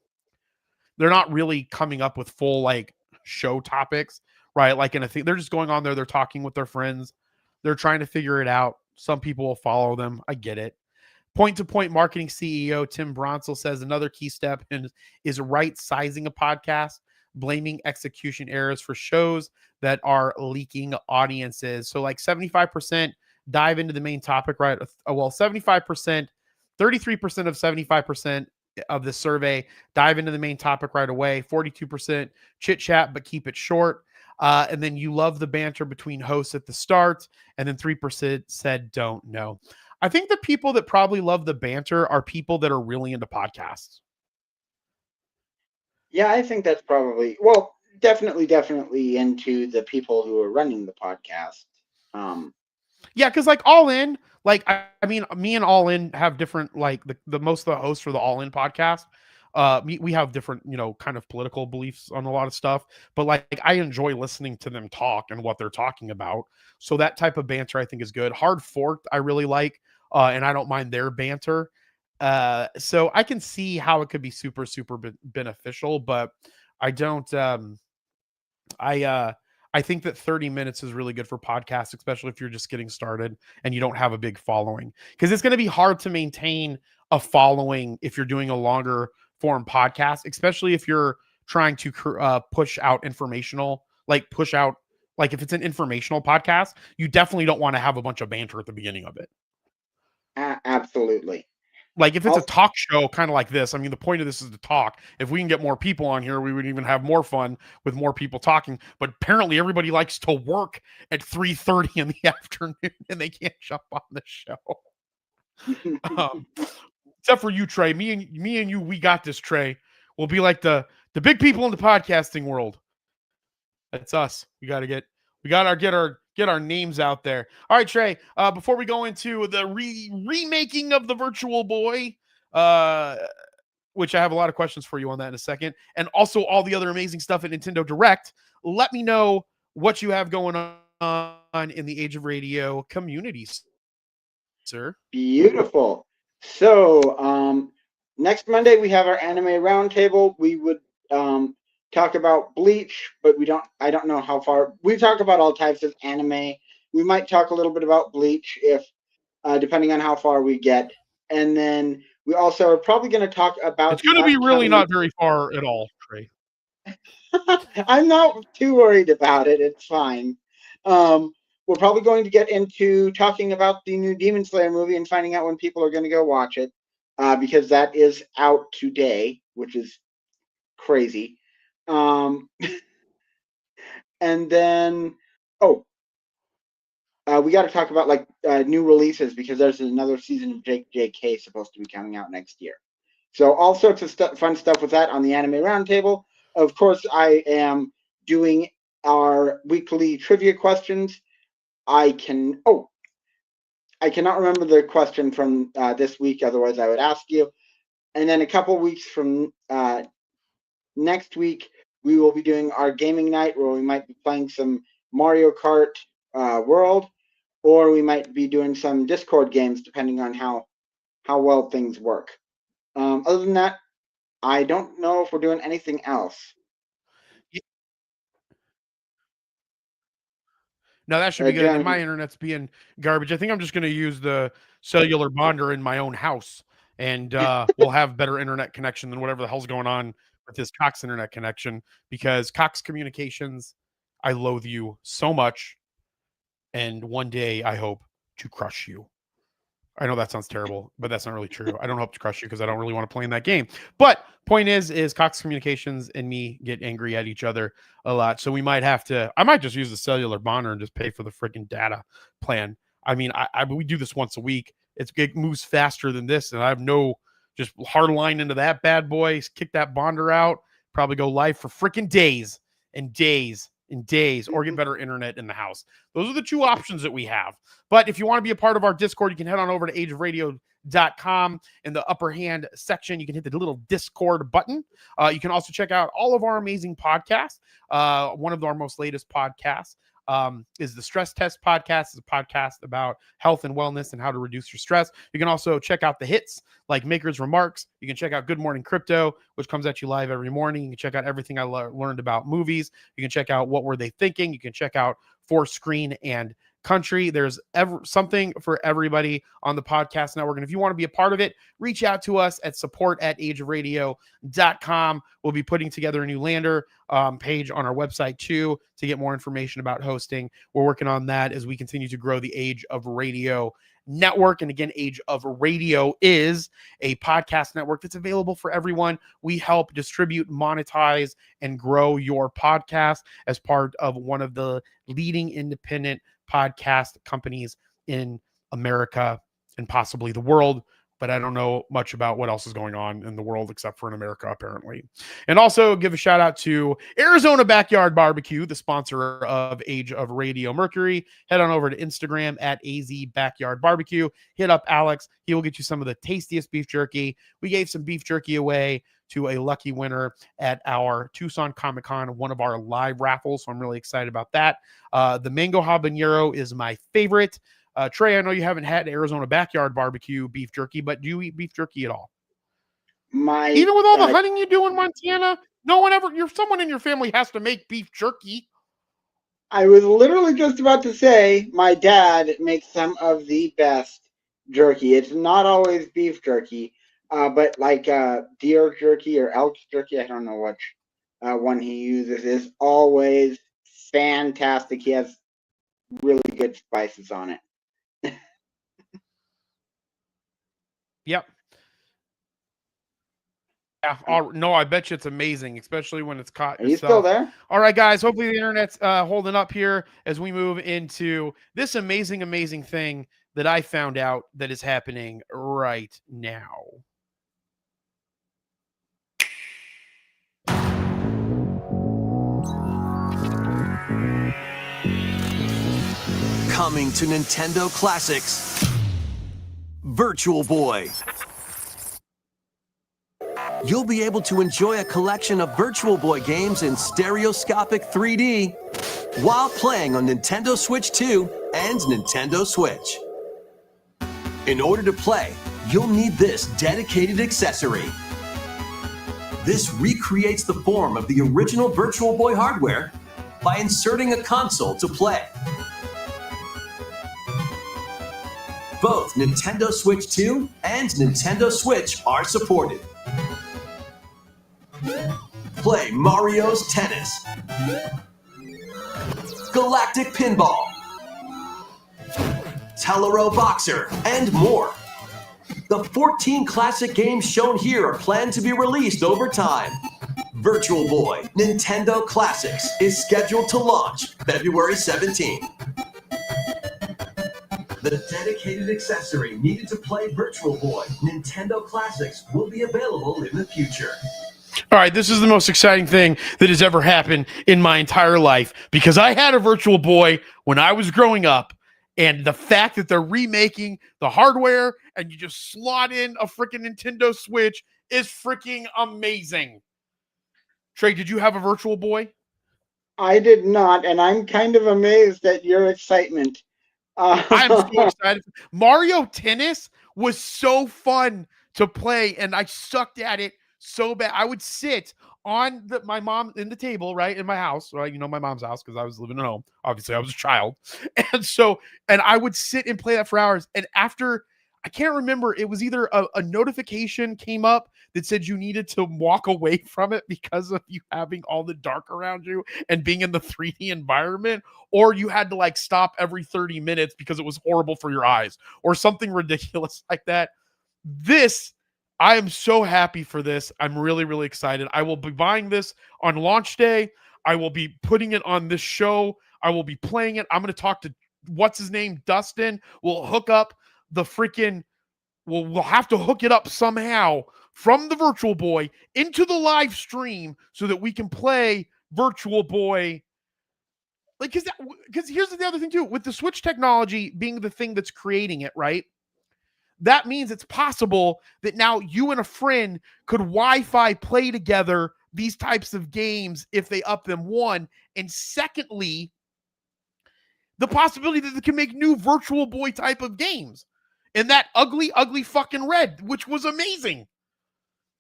they're not really coming up with full like show topics, right? Like in a thing, they're just going on there, they're talking with their friends, they're trying to figure it out. Some people will follow them. I get it. Point-to-point marketing CEO Tim Bronsel says another key step is right sizing a podcast, blaming execution errors for shows that are leaking audiences. So like 75% dive into the main topic, right? Well, 75%, 33% of 75% of the survey dive into the main topic right away. 42% chit chat, but keep it short. And then you love the banter between hosts at the start. And then 3% said don't know. I think the people that probably love the banter are people that are really into podcasts. Yeah, I think that's probably, definitely into the people who are running the podcast. Yeah, because like All In, like I mean, me and All In have different, like the most of the hosts for the All In podcast. We have different, kind of political beliefs on a lot of stuff, but like I enjoy listening to them talk and what they're talking about. So that type of banter I think is good. Hard Forked I really like, and I don't mind their banter. So I can see how it could be super, super beneficial, but I don't. I I think that 30 minutes is really good for podcasts, especially if you're just getting started and you don't have a big following. Because it's going to be hard to maintain a following if you're doing a longer form podcast, especially if you're trying to push out informational, like push out, like if it's an informational podcast, you definitely don't want to have a bunch of banter at the beginning of it. Absolutely. Like if it's a talk show kind of like this, I mean, the point of this is to talk. If we can get more people on here, we would even have more fun with more people talking. But apparently everybody likes to work at 3:30 in the afternoon and they can't jump on the show. Except for you, Trey. Me and you, we got this, Trey. We'll be like the big people in the podcasting world. That's us. We gotta get our names out there. All right, Trey. Before we go into the remaking of the Virtual Boy, which I have a lot of questions for you on that in a second, and also all the other amazing stuff at Nintendo Direct, let me know what you have going on in the Age of Radio community, sir. Beautiful. So next Monday we have our anime roundtable. We would talk about Bleach, but I don't know how far. We talk about all types of anime. We might talk a little bit about Bleach if depending on how far we get. And then we also are probably going to talk about it's going to be really not very far at all, Trey. I'm not too worried about it. It's fine. We're probably going to get into talking about the new Demon Slayer movie and finding out when people are going to go watch it, because that is out today, which is crazy. And then, we got to talk about like new releases because there's another season of JK supposed to be coming out next year. So all sorts of fun stuff with that on the Anime Roundtable. Of course, I am doing our weekly trivia questions. I cannot remember the question from this week, otherwise I would ask you. And then a couple weeks from next week, we will be doing our gaming night where we might be playing some Mario Kart World, or we might be doing some Discord games, depending on how well things work. Other than that, I don't know if we're doing anything else. No, that should be good. And my internet's being garbage. I think I'm just going to use the cellular bonder in my own house, and we'll have better internet connection than whatever the hell's going on with this Cox internet connection. Because Cox Communications, I loathe you so much, and one day I hope to crush you. I know that sounds terrible, but that's not really true. I don't hope to crush you because I don't really want to play in that game. But point is Cox Communications and me get angry at each other a lot. So we might have to, I might just use the cellular bonder and just pay for the freaking data plan. I mean, we do this once a week. It moves faster than this. And I have no just hard line into that bad boy, kick that bonder out, probably go live for freaking days and days and days, or get better internet in the house. Those are the two options that we have. But if you want to be a part of our Discord, you can head on over to ageofradio.com. In the upper hand section, you can hit the little Discord button. You can also check out all of our amazing podcasts. One of our most latest podcasts is the Stress Test Podcast. It's a podcast about health and wellness and how to reduce your stress. You can also check out the hits like Maker's Remarks. You can check out Good Morning Crypto, which comes at you live every morning. You can check out everything I learned about movies. You can check out What Were They Thinking. You can check out For Screen and Country. There's something for everybody on the podcast network. And if you want to be a part of it, reach out to us at support@ageofradio.com. We'll be putting together a new lander page on our website too to get more information about hosting. We're working on that as we continue to grow the Age of Radio network. And again, Age of Radio is a podcast network that's available for everyone. We help distribute, monetize, and grow your podcast as part of one of the leading independent podcast companies in America and possibly the world. But I don't know much about what else is going on in the world except for in America, apparently. And also give a shout out to Arizona Backyard Barbecue, the sponsor of Age of Radio Mercury. Head on over to Instagram at AZ Backyard Barbecue. Hit up Alex. He will get you some of the tastiest beef jerky. We gave some beef jerky away to a lucky winner at our Tucson Comic Con, one of our live raffles. So I'm really excited about that. The mango habanero is my favorite. Trey, I know you haven't had Arizona Backyard Barbecue beef jerky, but do you eat beef jerky at all? Even with all the hunting you do in Montana, someone in your family has to make beef jerky. I was literally just about to say my dad makes some of the best jerky. It's not always beef jerky, but like deer jerky or elk jerky, I don't know which one he uses, is always fantastic. He has really good spices on it. Yep. Yeah. No, I bet you it's amazing, especially when it's caught Are you still yourself. there? All right, guys. Hopefully the internet's holding up here as we move into this amazing, amazing thing that I found out that is happening right now. Coming to Nintendo Classics, Virtual Boy. You'll be able to enjoy a collection of Virtual Boy games in stereoscopic 3D while playing on Nintendo Switch 2 and Nintendo Switch. In order to play, you'll need this dedicated accessory. This recreates the form of the original Virtual Boy hardware by inserting a console to play. Both Nintendo Switch 2 and Nintendo Switch are supported. Play Mario's Tennis, Galactic Pinball, Tellero Boxer, and more. The 14 classic games shown here are planned to be released over time. Virtual Boy Nintendo Classics is scheduled to launch February 17. The dedicated accessory needed to play Virtual Boy Nintendo Classics will be available in the future. All right, this is the most exciting thing that has ever happened in my entire life because I had a Virtual Boy when I was growing up, and the fact that they're remaking the hardware and you just slot in a freaking Nintendo Switch is freaking amazing. Trey, did you have a Virtual Boy? I did not, and I'm kind of amazed at your excitement. I'm so excited. Mario Tennis was so fun to play, and I sucked at it so bad. I would sit on my mom in the table, right, in my house, right? You know, my mom's house, because I was living at home. Obviously, I was a child. And I would sit and play that for hours. And after, I can't remember, it was either a notification came up that said you needed to walk away from it because of you having all the dark around you and being in the 3D environment, or you had to like stop every 30 minutes because it was horrible for your eyes or something ridiculous like that. I am so happy for this. I'm really, really excited. I will be buying this on launch day. I will be putting it on this show. I will be playing it. I'm going to talk to what's his name, Dustin. We'll hook up the freaking, we'll have to hook it up somehow from the Virtual Boy into the live stream so that we can play Virtual Boy. Like, because here's the other thing too, with the Switch technology being the thing that's creating it, right? That means it's possible that now you and a friend could Wi-Fi play together these types of games if they up them, one. And secondly, the possibility that they can make new Virtual Boy type of games in that ugly, ugly fucking red, which was amazing.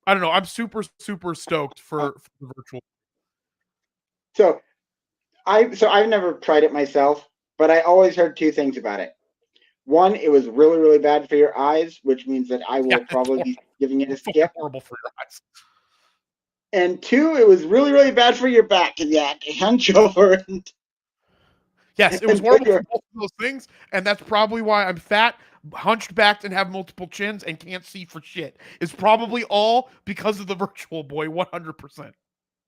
I don't know. I'm super, super stoked for the Virtual. So I've never tried it myself, but I always heard two things about it. One, it was really, really bad for your eyes, which means that I will probably be giving it a skip. Horrible for your eyes. And two, it was really, really bad for your back, and you had to hunch over. Yes, it was horrible for both of those things, and that's probably why I'm fat, hunched backed, and have multiple chins and can't see for shit. It's probably all because of the Virtual Boy, 100%.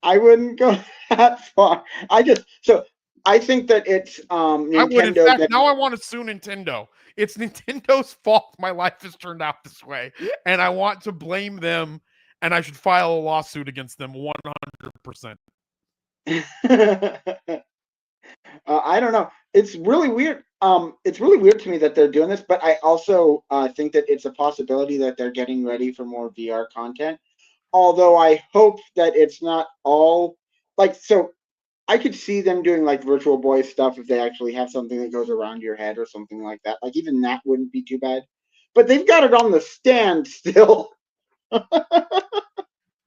I wouldn't go that far. I think that it's Nintendo. I would, in fact, now I want to sue Nintendo. It's Nintendo's fault my life has turned out this way, and I want to blame them, and I should file a lawsuit against them 100%. I don't know. It's really weird. It's really weird to me that they're doing this, but I also think that it's a possibility that they're getting ready for more VR content. Although I hope that it's not all like, so I could see them doing like Virtual Boy stuff if they actually have something that goes around your head or something like that. Like even that wouldn't be too bad. But they've got it on the stand still.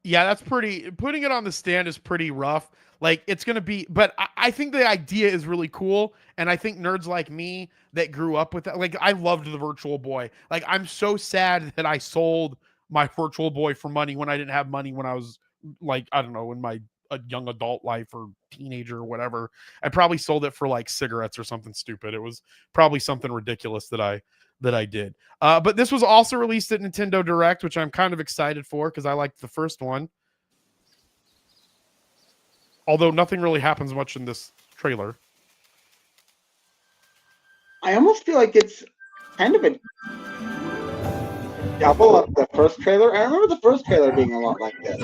Yeah, that's pretty. Putting it on the stand is pretty rough. Like it's gonna be, but I think the idea is really cool, and I think nerds like me that grew up with that, like I loved the Virtual Boy. Like I'm so sad that I sold my Virtual Boy for money when I didn't have money when I was like I don't know in my young adult life or teenager or whatever. I probably sold it for like cigarettes or something stupid. It was probably something ridiculous that I did. But this was also released at Nintendo Direct, which I'm kind of excited for because I liked the first one. Although nothing really happens much in this trailer. I almost feel like it's kind of a double of the first trailer. I remember the first trailer being a lot like this.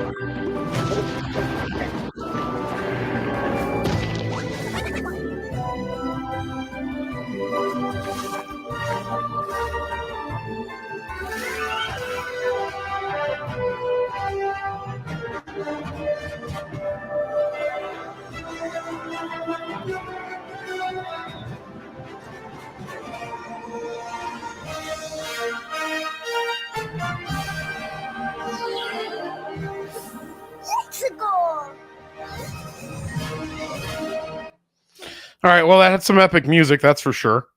All right, well, that had some epic music, that's for sure.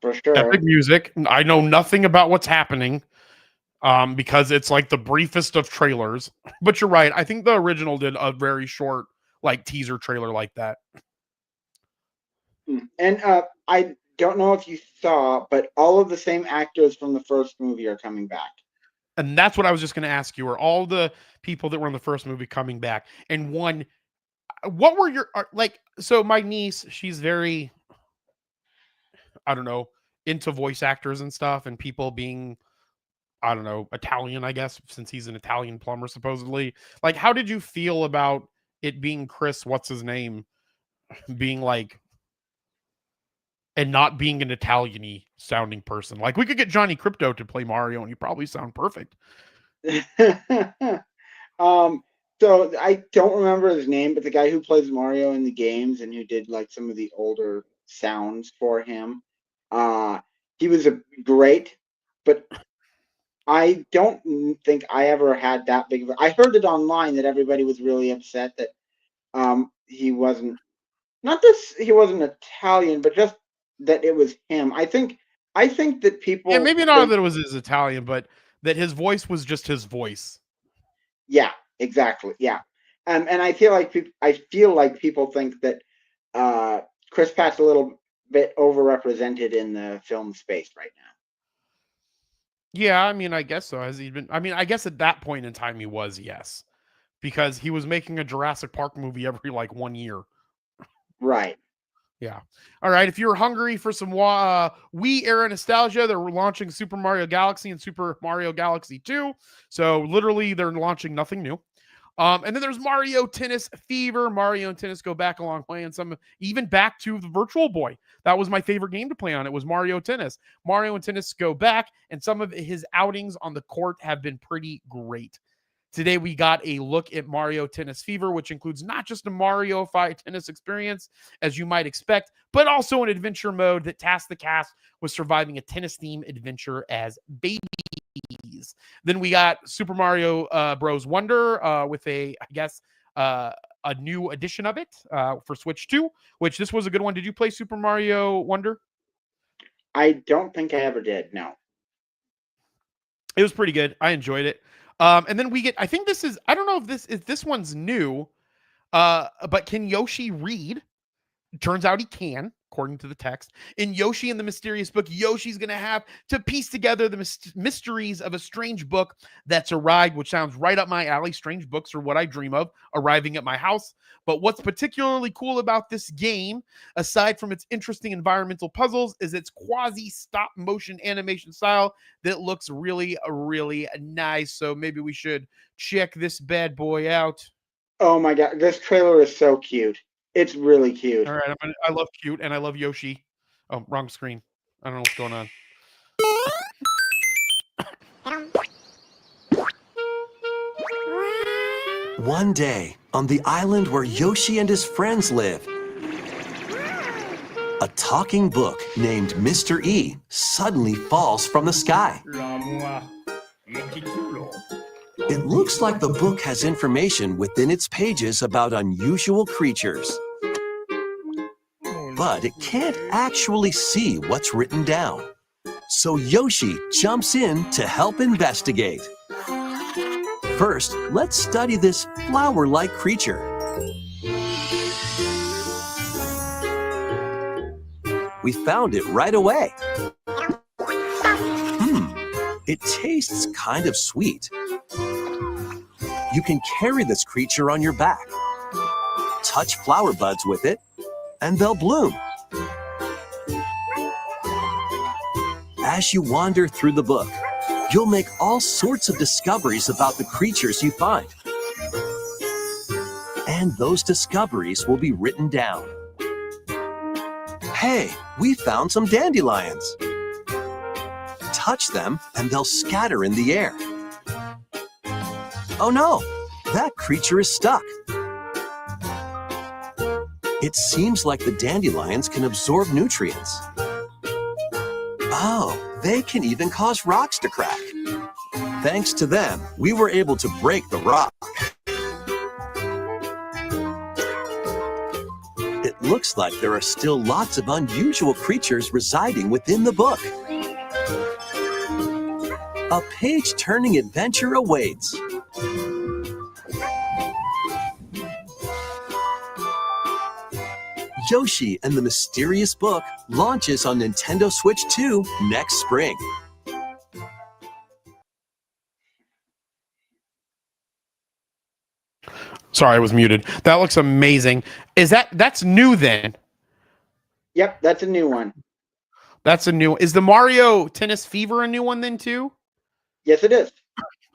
For sure. Epic music. I know nothing about what's happening because it's like the briefest of trailers. But you're right. I think the original did a very short like teaser trailer like that. And I don't know if you saw, but all of the same actors from the first movie are coming back. And that's what I was just going to ask you. Are all the people that were in the first movie coming back? And one, what were your like? So my niece, she's very, I don't know, into voice actors and stuff, and people being, I don't know, Italian, I guess, since he's an Italian plumber supposedly. Like, how did you feel about it being Chris? What's his name? Being like, and not being an Italian-y sounding person. Like, we could get Johnny Crypto to play Mario, and he'd probably sound perfect. So I don't remember his name, but the guy who plays Mario in the games and who did like some of the older sounds for him, he was great, but I don't think I ever had that big of I heard it online that everybody was really upset that he wasn't he wasn't Italian, but just that it was him. I think that people maybe not that it was his Italian, but that his voice was just his voice. Yeah, exactly. Yeah. And I feel like people think that Chris Pratt's a little bit overrepresented in the film space right now. Yeah, I mean, I guess so. Has he been? I mean, I guess at that point in time he was, yes, because he was making a Jurassic Park movie every like 1 year. Right. Yeah. All right. If you're hungry for some Wii era nostalgia, they're launching Super Mario Galaxy and Super Mario Galaxy 2. So literally, they're launching nothing new. And then there's Mario Tennis Fever. Mario and Tennis go back a long way, and some even back to the Virtual Boy. That was my favorite game to play on. It was Mario Tennis. Mario and Tennis go back, and some of his outings on the court have been pretty great. Today, we got a look at Mario Tennis Fever, which includes not just a Mario tennis experience, as you might expect, but also an adventure mode that tasks the cast with surviving a tennis-themed adventure as babies. Then we got Super Mario Bros. Wonder with a new edition of it for Switch 2, which this was a good one. Did you play Super Mario Wonder? I don't think I ever did, no. It was pretty good. I enjoyed it. And then we get, I think this is, I don't know if this one's new, but can Yoshi read? Turns out he can, according to the text. In Yoshi and the Mysterious Book, Yoshi's going to have to piece together the mysteries of a strange book that's arrived, which sounds right up my alley. Strange books are what I dream of, arriving at my house. But what's particularly cool about this game, aside from its interesting environmental puzzles, is its quasi-stop motion animation style that looks really, really nice. So maybe we should check this bad boy out. Oh my God, this trailer is so cute. It's really cute. All right, I love cute, and I love Yoshi. Oh, wrong screen. I don't know what's going on. One day, on the island where Yoshi and his friends live, a talking book named Mr. E suddenly falls from the sky. It looks like the book has information within its pages about unusual creatures. But it can't actually see what's written down. So Yoshi jumps in to help investigate. First, let's study this flower-like creature. We found it right away. It tastes kind of sweet. You can carry this creature on your back. Touch flower buds with it, and they'll bloom. As you wander through the book, you'll make all sorts of discoveries about the creatures you find. And those discoveries will be written down. Hey, we found some dandelions. Touch them and they'll scatter in the air. Oh no, that creature is stuck. It seems like the dandelions can absorb nutrients. Oh, they can even cause rocks to crack. Thanks to them, we were able to break the rock. It looks like there are still lots of unusual creatures residing within the book. A page-turning adventure awaits. Yoshi and the Mysterious Book launches on Nintendo Switch 2 next spring. Sorry, I was muted. That looks amazing. That's new then? Yep, that's a new one. That's a new. Is the Mario Tennis Fever a new one then too? Yes, it is.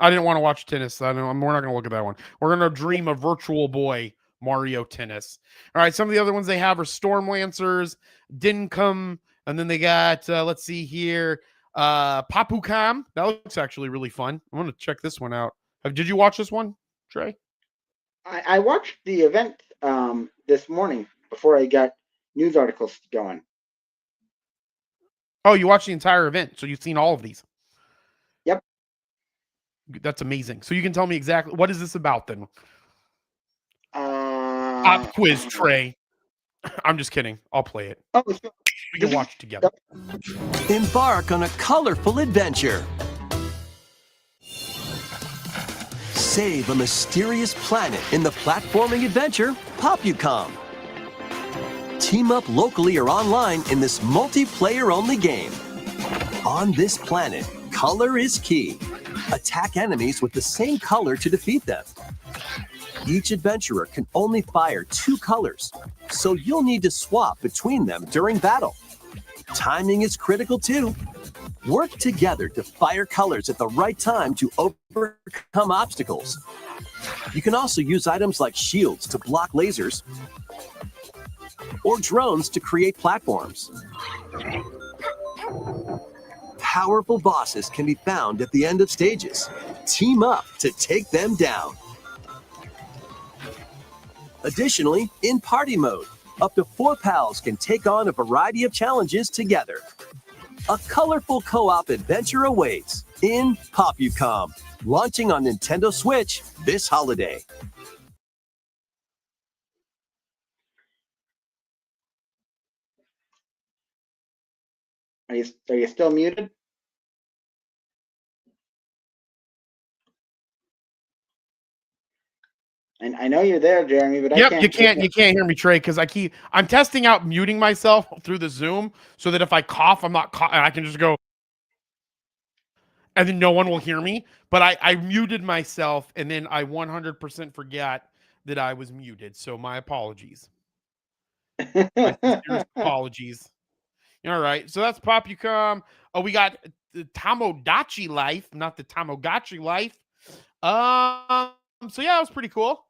I didn't want to watch tennis. We're not going to look at that one. We're going to dream of Virtual Boy Mario Tennis. All right, some of the other ones they have are Storm Lancers, didn't come, and then they got let's see here, Papukam. That looks actually really fun. I'm going to check this one out. Did you watch this one, Trey? I watched the event this morning before I got news articles going. Oh, you watched the entire event, so you've seen all of these. Yep. That's amazing. So you can tell me exactly what is this about then? Pop quiz, Trey. I'm just kidding. I'll play it. Oh, We can watch it together. Embark on a colorful adventure. Save a mysterious planet in the platforming adventure Popcom. Team up locally or online in this multiplayer-only game. On this planet, color is key. Attack enemies with the same color to defeat them. Each adventurer can only fire 2 colors, so you'll need to swap between them during battle. Timing is critical too. Work together to fire colors at the right time to overcome obstacles. You can also use items like shields to block lasers or drones to create platforms. Powerful bosses can be found at the end of stages. Team up to take them down. Additionally, in party mode, up to 4 pals can take on a variety of challenges together. A colorful co-op adventure awaits in Popcom, launching on Nintendo Switch this holiday. Are you still muted? And I know you're there, Jeremy, but Yep, I you can't hear me, Trey, because I'm testing out muting myself through the Zoom so that if I cough, I'm not coughing. I can just go, and then no one will hear me. But I muted myself, and then I 100% forgot that I was muted. So my apologies. My sincerest apologies. All right, so that's Popcom. Oh, we got the Tamagotchi Life, not the Tamagotchi Life. So yeah, it was pretty cool.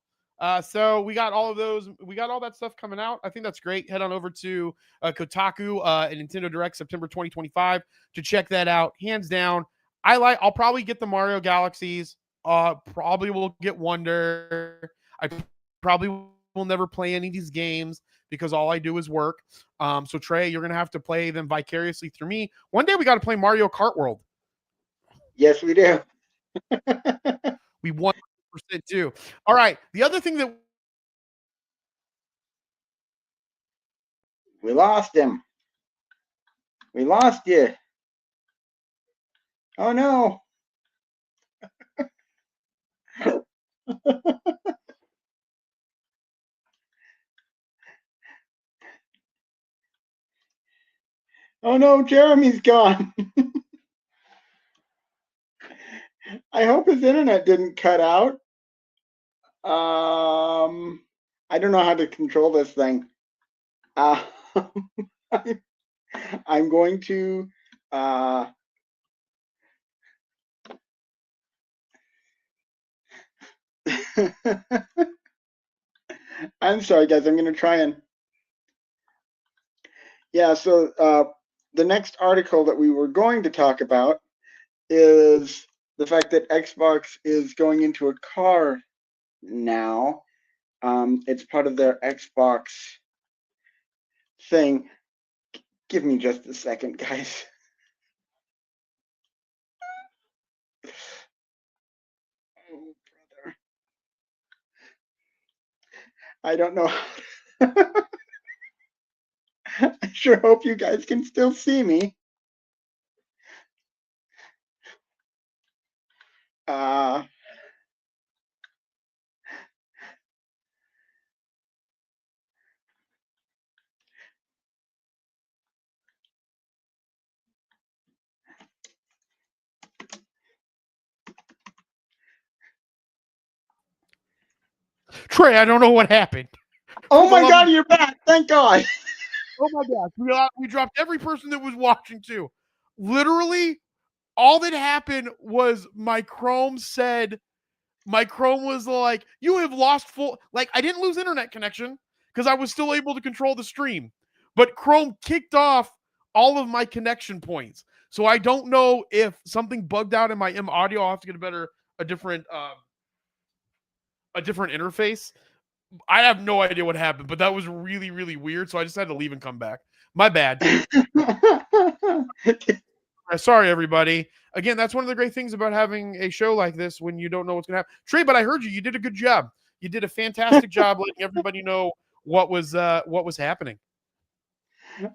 So we got all of those. We got all that stuff coming out. I think that's great. Head on over to Kotaku and Nintendo Direct September 2025 to check that out. Hands down, I'll probably get the Mario Galaxies. Probably will get Wonder. I probably will never play any of these games because all I do is work. So Trey, you're gonna have to play them vicariously through me. One day we got to play Mario Kart World. Yes, we do. We 100% do. All right. The other thing that We lost him. We lost you. Oh no. Oh no, Jeremy's gone. I hope his internet didn't cut out. I don't know how to control this thing. I'm going to I'm sorry, guys. I'm going to try and so the next article that we were going to talk about is the fact that Xbox is going into a car now. It's part of their Xbox thing. Give me just a second, guys. Oh, brother. I don't know. I sure hope you guys can still see me. Trey, I don't know what happened. Oh my God, you're back! Thank God. Oh my gosh, we dropped every person that was watching too. Literally, all that happened was my Chrome was like, you have lost full. Like, I didn't lose internet connection because I was still able to control the stream, but Chrome kicked off all of my connection points. So I don't know if something bugged out in my audio. I'll have to get a different interface. I have no idea what happened, but that was really, really weird. So I just had to leave and come back. My bad. Sorry, everybody. Again, that's one of the great things about having a show like this when you don't know what's going to happen. Trey, but I heard you. You did a good job. You did a fantastic job letting everybody know what was happening.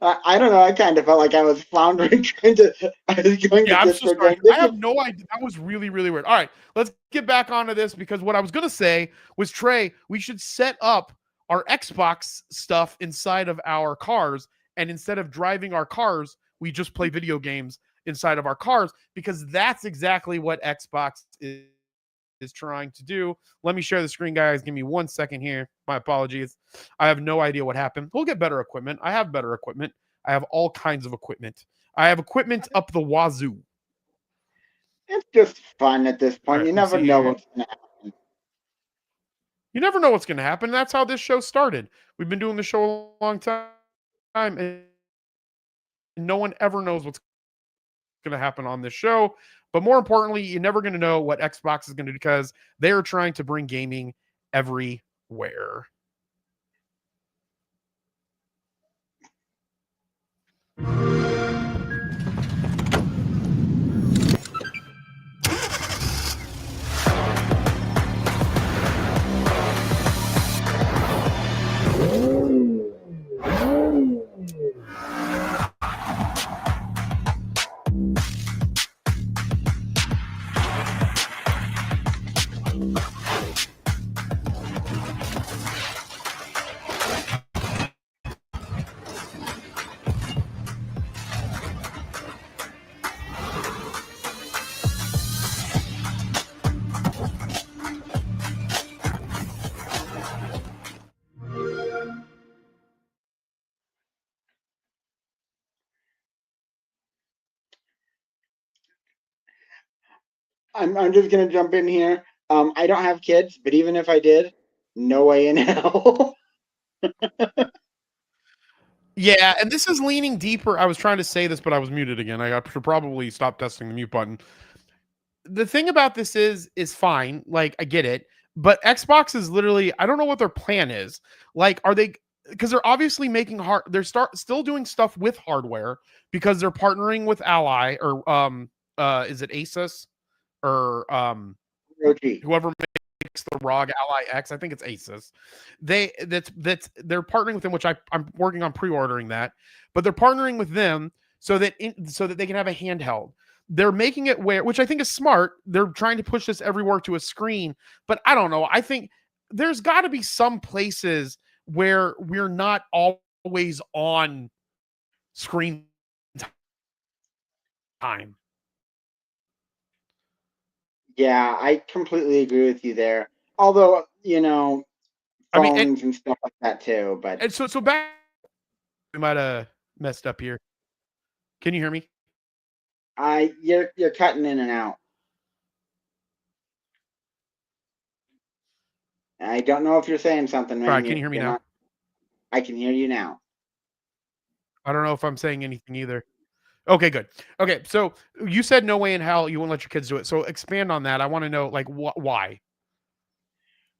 I don't know. I kind of felt like I was floundering trying to. I was going Yeah, to I'm so Discord. sorry. I have no idea. That was really, really weird. All right, let's get back onto this because what I was going to say was, Trey, we should set up our Xbox stuff inside of our cars, and instead of driving our cars, we just play video games inside of our cars because that's exactly what Xbox is trying to do. Let me share the screen, guys. Give me 1 second here. My apologies. I have no idea what happened. We'll get better equipment. I have better equipment. I have all kinds of equipment. I have equipment up the wazoo. It's just fun at this point. Right, you never know what's going to happen. You never know what's going to happen. That's how this show started. We've been doing the show a long time, and no one ever knows what's going to happen on this show. But more importantly, you're never going to know what Xbox is going to do because they are trying to bring gaming everywhere. I'm just going to jump in here. I don't have kids, but even if I did, no way in hell. Yeah, and this is leaning deeper. I was trying to say this, but I was muted again. I should probably stop testing the mute button. The thing about this is fine. Like, I get it. But Xbox is literally, I don't know what their plan is. Like, are they, because they're obviously making they're still doing stuff with hardware because they're partnering with Ally or is it Asus or OG. whoever makes the ROG Ally X, I think it's Asus. They're partnering with them, which I'm working on pre-ordering that, but they're partnering with them so that they can have a handheld. They're making it which I think is smart. They're trying to push this everywhere to a screen, but I don't know. I think there's got to be some places where we're not always on screen time. Yeah, I completely agree with you there. Although, phones and stuff like that too. But and so back, we might have messed up here. Can you hear me? You're cutting in and out. I don't know if you're saying something, man. All right, can you hear me now? I can hear you now. I don't know if I'm saying anything either. Okay, good. Okay, so you said no way in hell you won't let your kids do it. So expand on that. I want to know, like, why?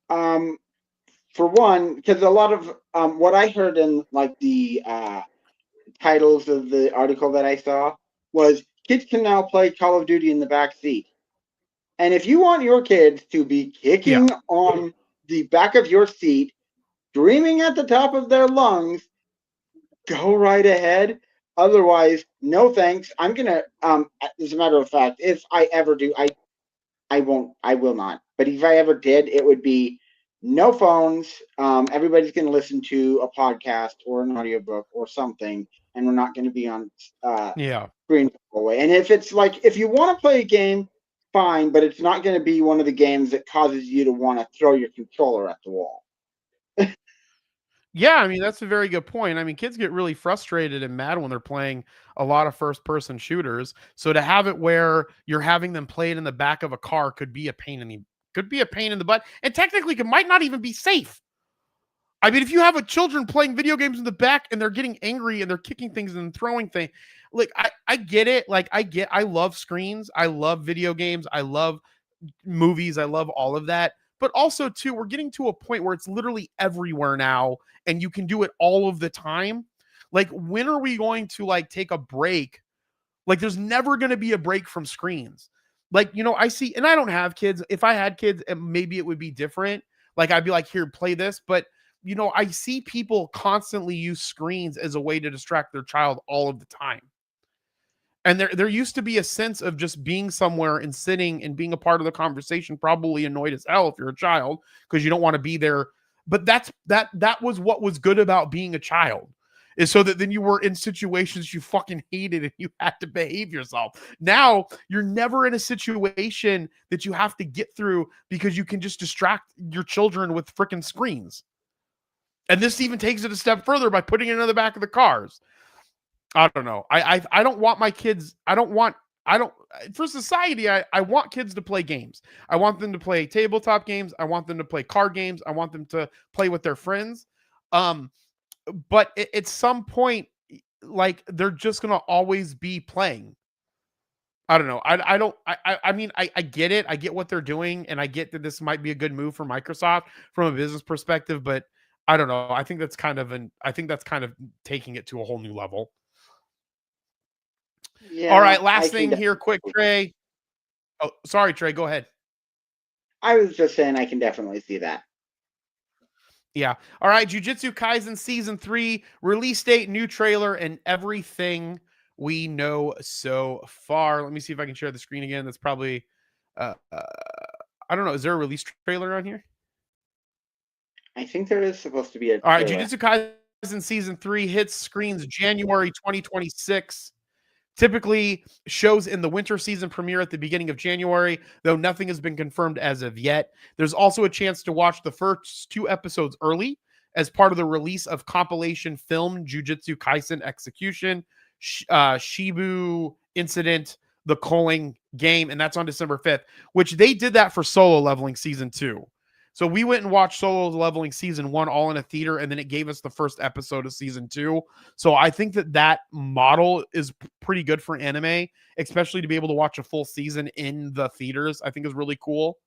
For one, because a lot of what I heard in like the titles of the article that I saw was kids can now play Call of Duty in the back seat. And if you want your kids to be kicking on the back of your seat, screaming at the top of their lungs, go right ahead. Otherwise, no thanks. I'm gonna as a matter of fact, if I ever do, I will not. But if I ever did, it would be no phones. Everybody's gonna listen to a podcast or an audiobook or something, and we're not gonna be on screen the whole way. And if it's like if you want to play a game, fine, but it's not gonna be one of the games that causes you to want to throw your controller at the wall. Yeah, I mean, that's a very good point. I mean, kids get really frustrated and mad when they're playing a lot of first-person shooters. So to have it where you're having them play it in the back of a car could be a pain in the butt, and technically it might not even be safe. I mean, if you have a children playing video games in the back and they're getting angry and they're kicking things and throwing things, like I get it. Like I love screens. I love video games. I love movies. I love all of that. But also, too, we're getting to a point where it's literally everywhere now and you can do it all of the time. Like, when are we going to like take a break? Like, there's never going to be a break from screens. Like, I see, and I don't have kids. If I had kids, maybe it would be different. Like, I'd be like, here, play this. But, I see people constantly use screens as a way to distract their child all of the time. And there used to be a sense of just being somewhere and sitting and being a part of the conversation, probably annoyed as hell if you're a child because you don't want to be there. But that was what was good about being a child, is so that then you were in situations you fucking hated and you had to behave yourself. Now you're never in a situation that you have to get through because you can just distract your children with freaking screens. And this even takes it a step further by putting it in the back of the cars. I don't know. I don't want my kids. For society, I want kids to play games. I want them to play tabletop games. I want them to play card games. I want them to play with their friends. But at some point, like, they're just going to always be playing. I don't know. I mean, I get it. I get what they're doing. And I get that this might be a good move for Microsoft from a business perspective, but I don't know. I think that's kind of taking it to a whole new level. Yeah, all right, last thing here, quick, Trey. Oh, sorry, Trey, go ahead. I was just saying I can definitely see that. Yeah. All right, Jujutsu Kaisen Season 3, release date, new trailer, and everything we know so far. Let me see if I can share the screen again. That's probably, I don't know. Is there a release trailer on here? I think there is supposed to be a trailer. All right, Jujutsu Kaisen Season 3 hits screens January 2026. Typically, shows in the winter season premiere at the beginning of January, though nothing has been confirmed as of yet. There's also a chance to watch the first 2 episodes early as part of the release of compilation film Jujutsu Kaisen Execution, Shibu Incident, The Culling Game, and that's on December 5th, which they did that for Solo Leveling Season 2. So we went and watched Solo Leveling Season 1 all in a theater, and then it gave us the first episode of Season 2. So I think that model is pretty good for anime, especially to be able to watch a full season in the theaters. I think is really cool.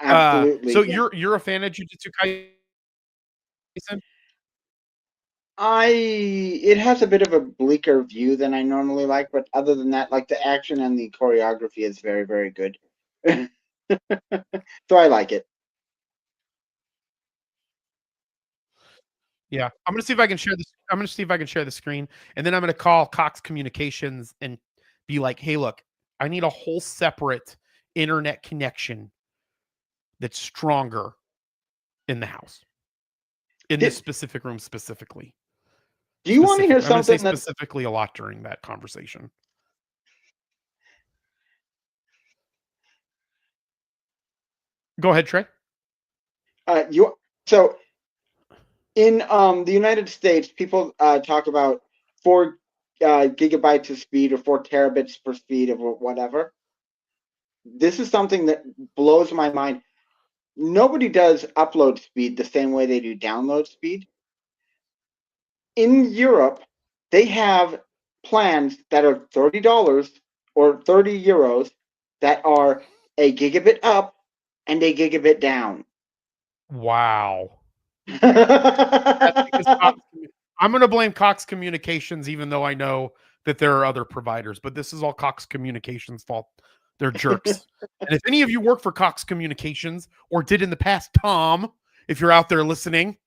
Absolutely. So you're a fan of Jujutsu Kaisen? It has a bit of a bleaker view than I normally like, but other than that, like, the action and the choreography is very, very good. So I like it. Yeah, I'm gonna see if I can share this. I'm gonna see if I can share the screen, and then I'm gonna call Cox Communications and be like, "Hey, look, I need a whole separate internet connection that's stronger in the house, in this Did, specific room specifically." do you want to hear I'm gonna say something that specifically a lot during that conversation. Go ahead, Trey. you so in the United States, people talk about 4 gigabytes of speed or 4 terabits per speed of whatever. This is something that blows my mind. Nobody does upload speed the same way they do download speed. In Europe, they have plans that are $30 or €30 that are a gigabit up and a gigabit down. Wow. That's because I'm gonna blame Cox Communications, even though I know that there are other providers, but this is all Cox Communications' fault. They're jerks. And if any of you work for Cox Communications or did in the past, Tom, if you're out there listening,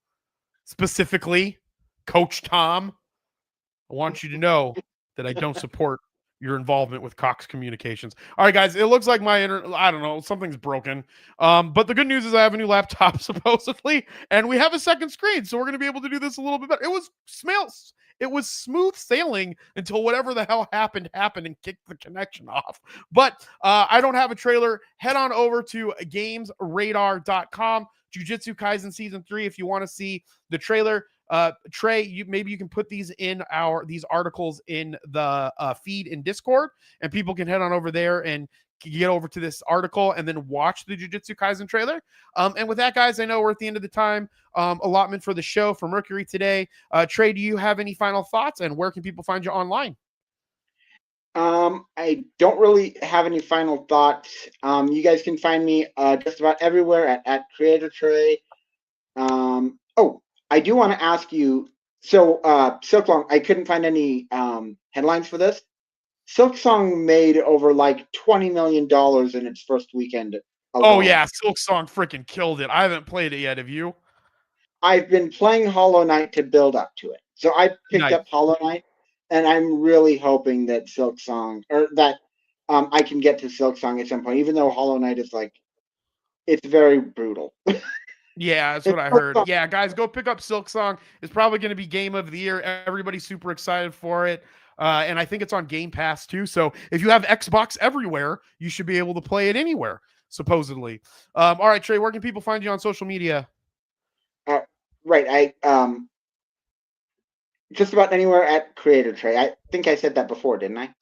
specifically, Coach Tom, I want you to know that I don't support your involvement with Cox Communications. All right, guys, it looks like my internet, I don't know, something's broken. But the good news is I have a new laptop, supposedly, and we have a second screen, so we're going to be able to do this a little bit better. It was smooth sailing until whatever the hell happened and kicked the connection off. But I don't have a trailer. Head on over to gamesradar.com, Jujutsu Kaisen Season 3, if you want to see the trailer. Trey, maybe you can put these articles in the feed in Discord, and people can head on over there and get over to this article and then watch the Jujutsu Kaisen trailer. And with that, guys, I know we're at the end of the time allotment for the show for Mercury today. Trey, do you have any final thoughts, and where can people find you online? I don't really have any final thoughts. You guys can find me just about everywhere at Creator Trey. Oh, I do want to ask you. So, Silksong, I couldn't find any headlines for this. Silksong made over like $20 million in its first weekend alone. Oh yeah, Silksong freaking killed it. I haven't played it yet. Have you? I've been playing Hollow Knight to build up to it. So I picked up Hollow Knight, and I'm really hoping that Silksong, or that I can get to Silksong at some point, even though Hollow Knight is like, it's very brutal. Yeah, that's what I heard. Yeah, guys, go pick up Silksong. It's probably going to be game of the year. Everybody's super excited for it. And I think it's on Game Pass too. So if you have Xbox everywhere, you should be able to play it anywhere, supposedly. All right, Trey, where can people find you on social media? Right. Just about anywhere at Creator Trey. I think I said that before, didn't I?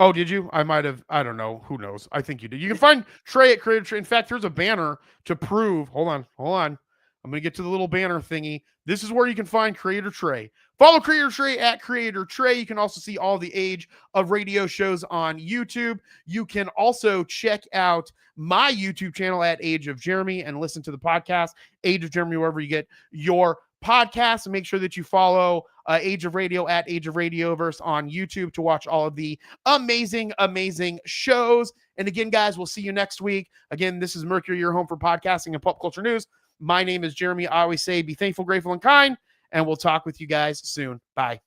Oh, did you? I might have. I don't know. Who knows? I think you did. You can find Trey at Creator Trey. In fact, there's a banner to prove. Hold on. I'm going to get to the little banner thingy. This is where you can find Creator Trey. Follow Creator Trey at Creator Trey. You can also see all the Age of Radio shows on YouTube. You can also check out my YouTube channel at Age of Jeremy and listen to the podcast, Age of Jeremy, wherever you get your podcasts. And make sure that you follow Age of Radio at Age of Radioverse on YouTube to watch all of the amazing shows. And again, guys, we'll see you next week. Again, this is Mercury, your home for podcasting and pop culture news. My name is Jeremy. I always say be thankful, grateful, and kind, and we'll talk with you guys soon. Bye.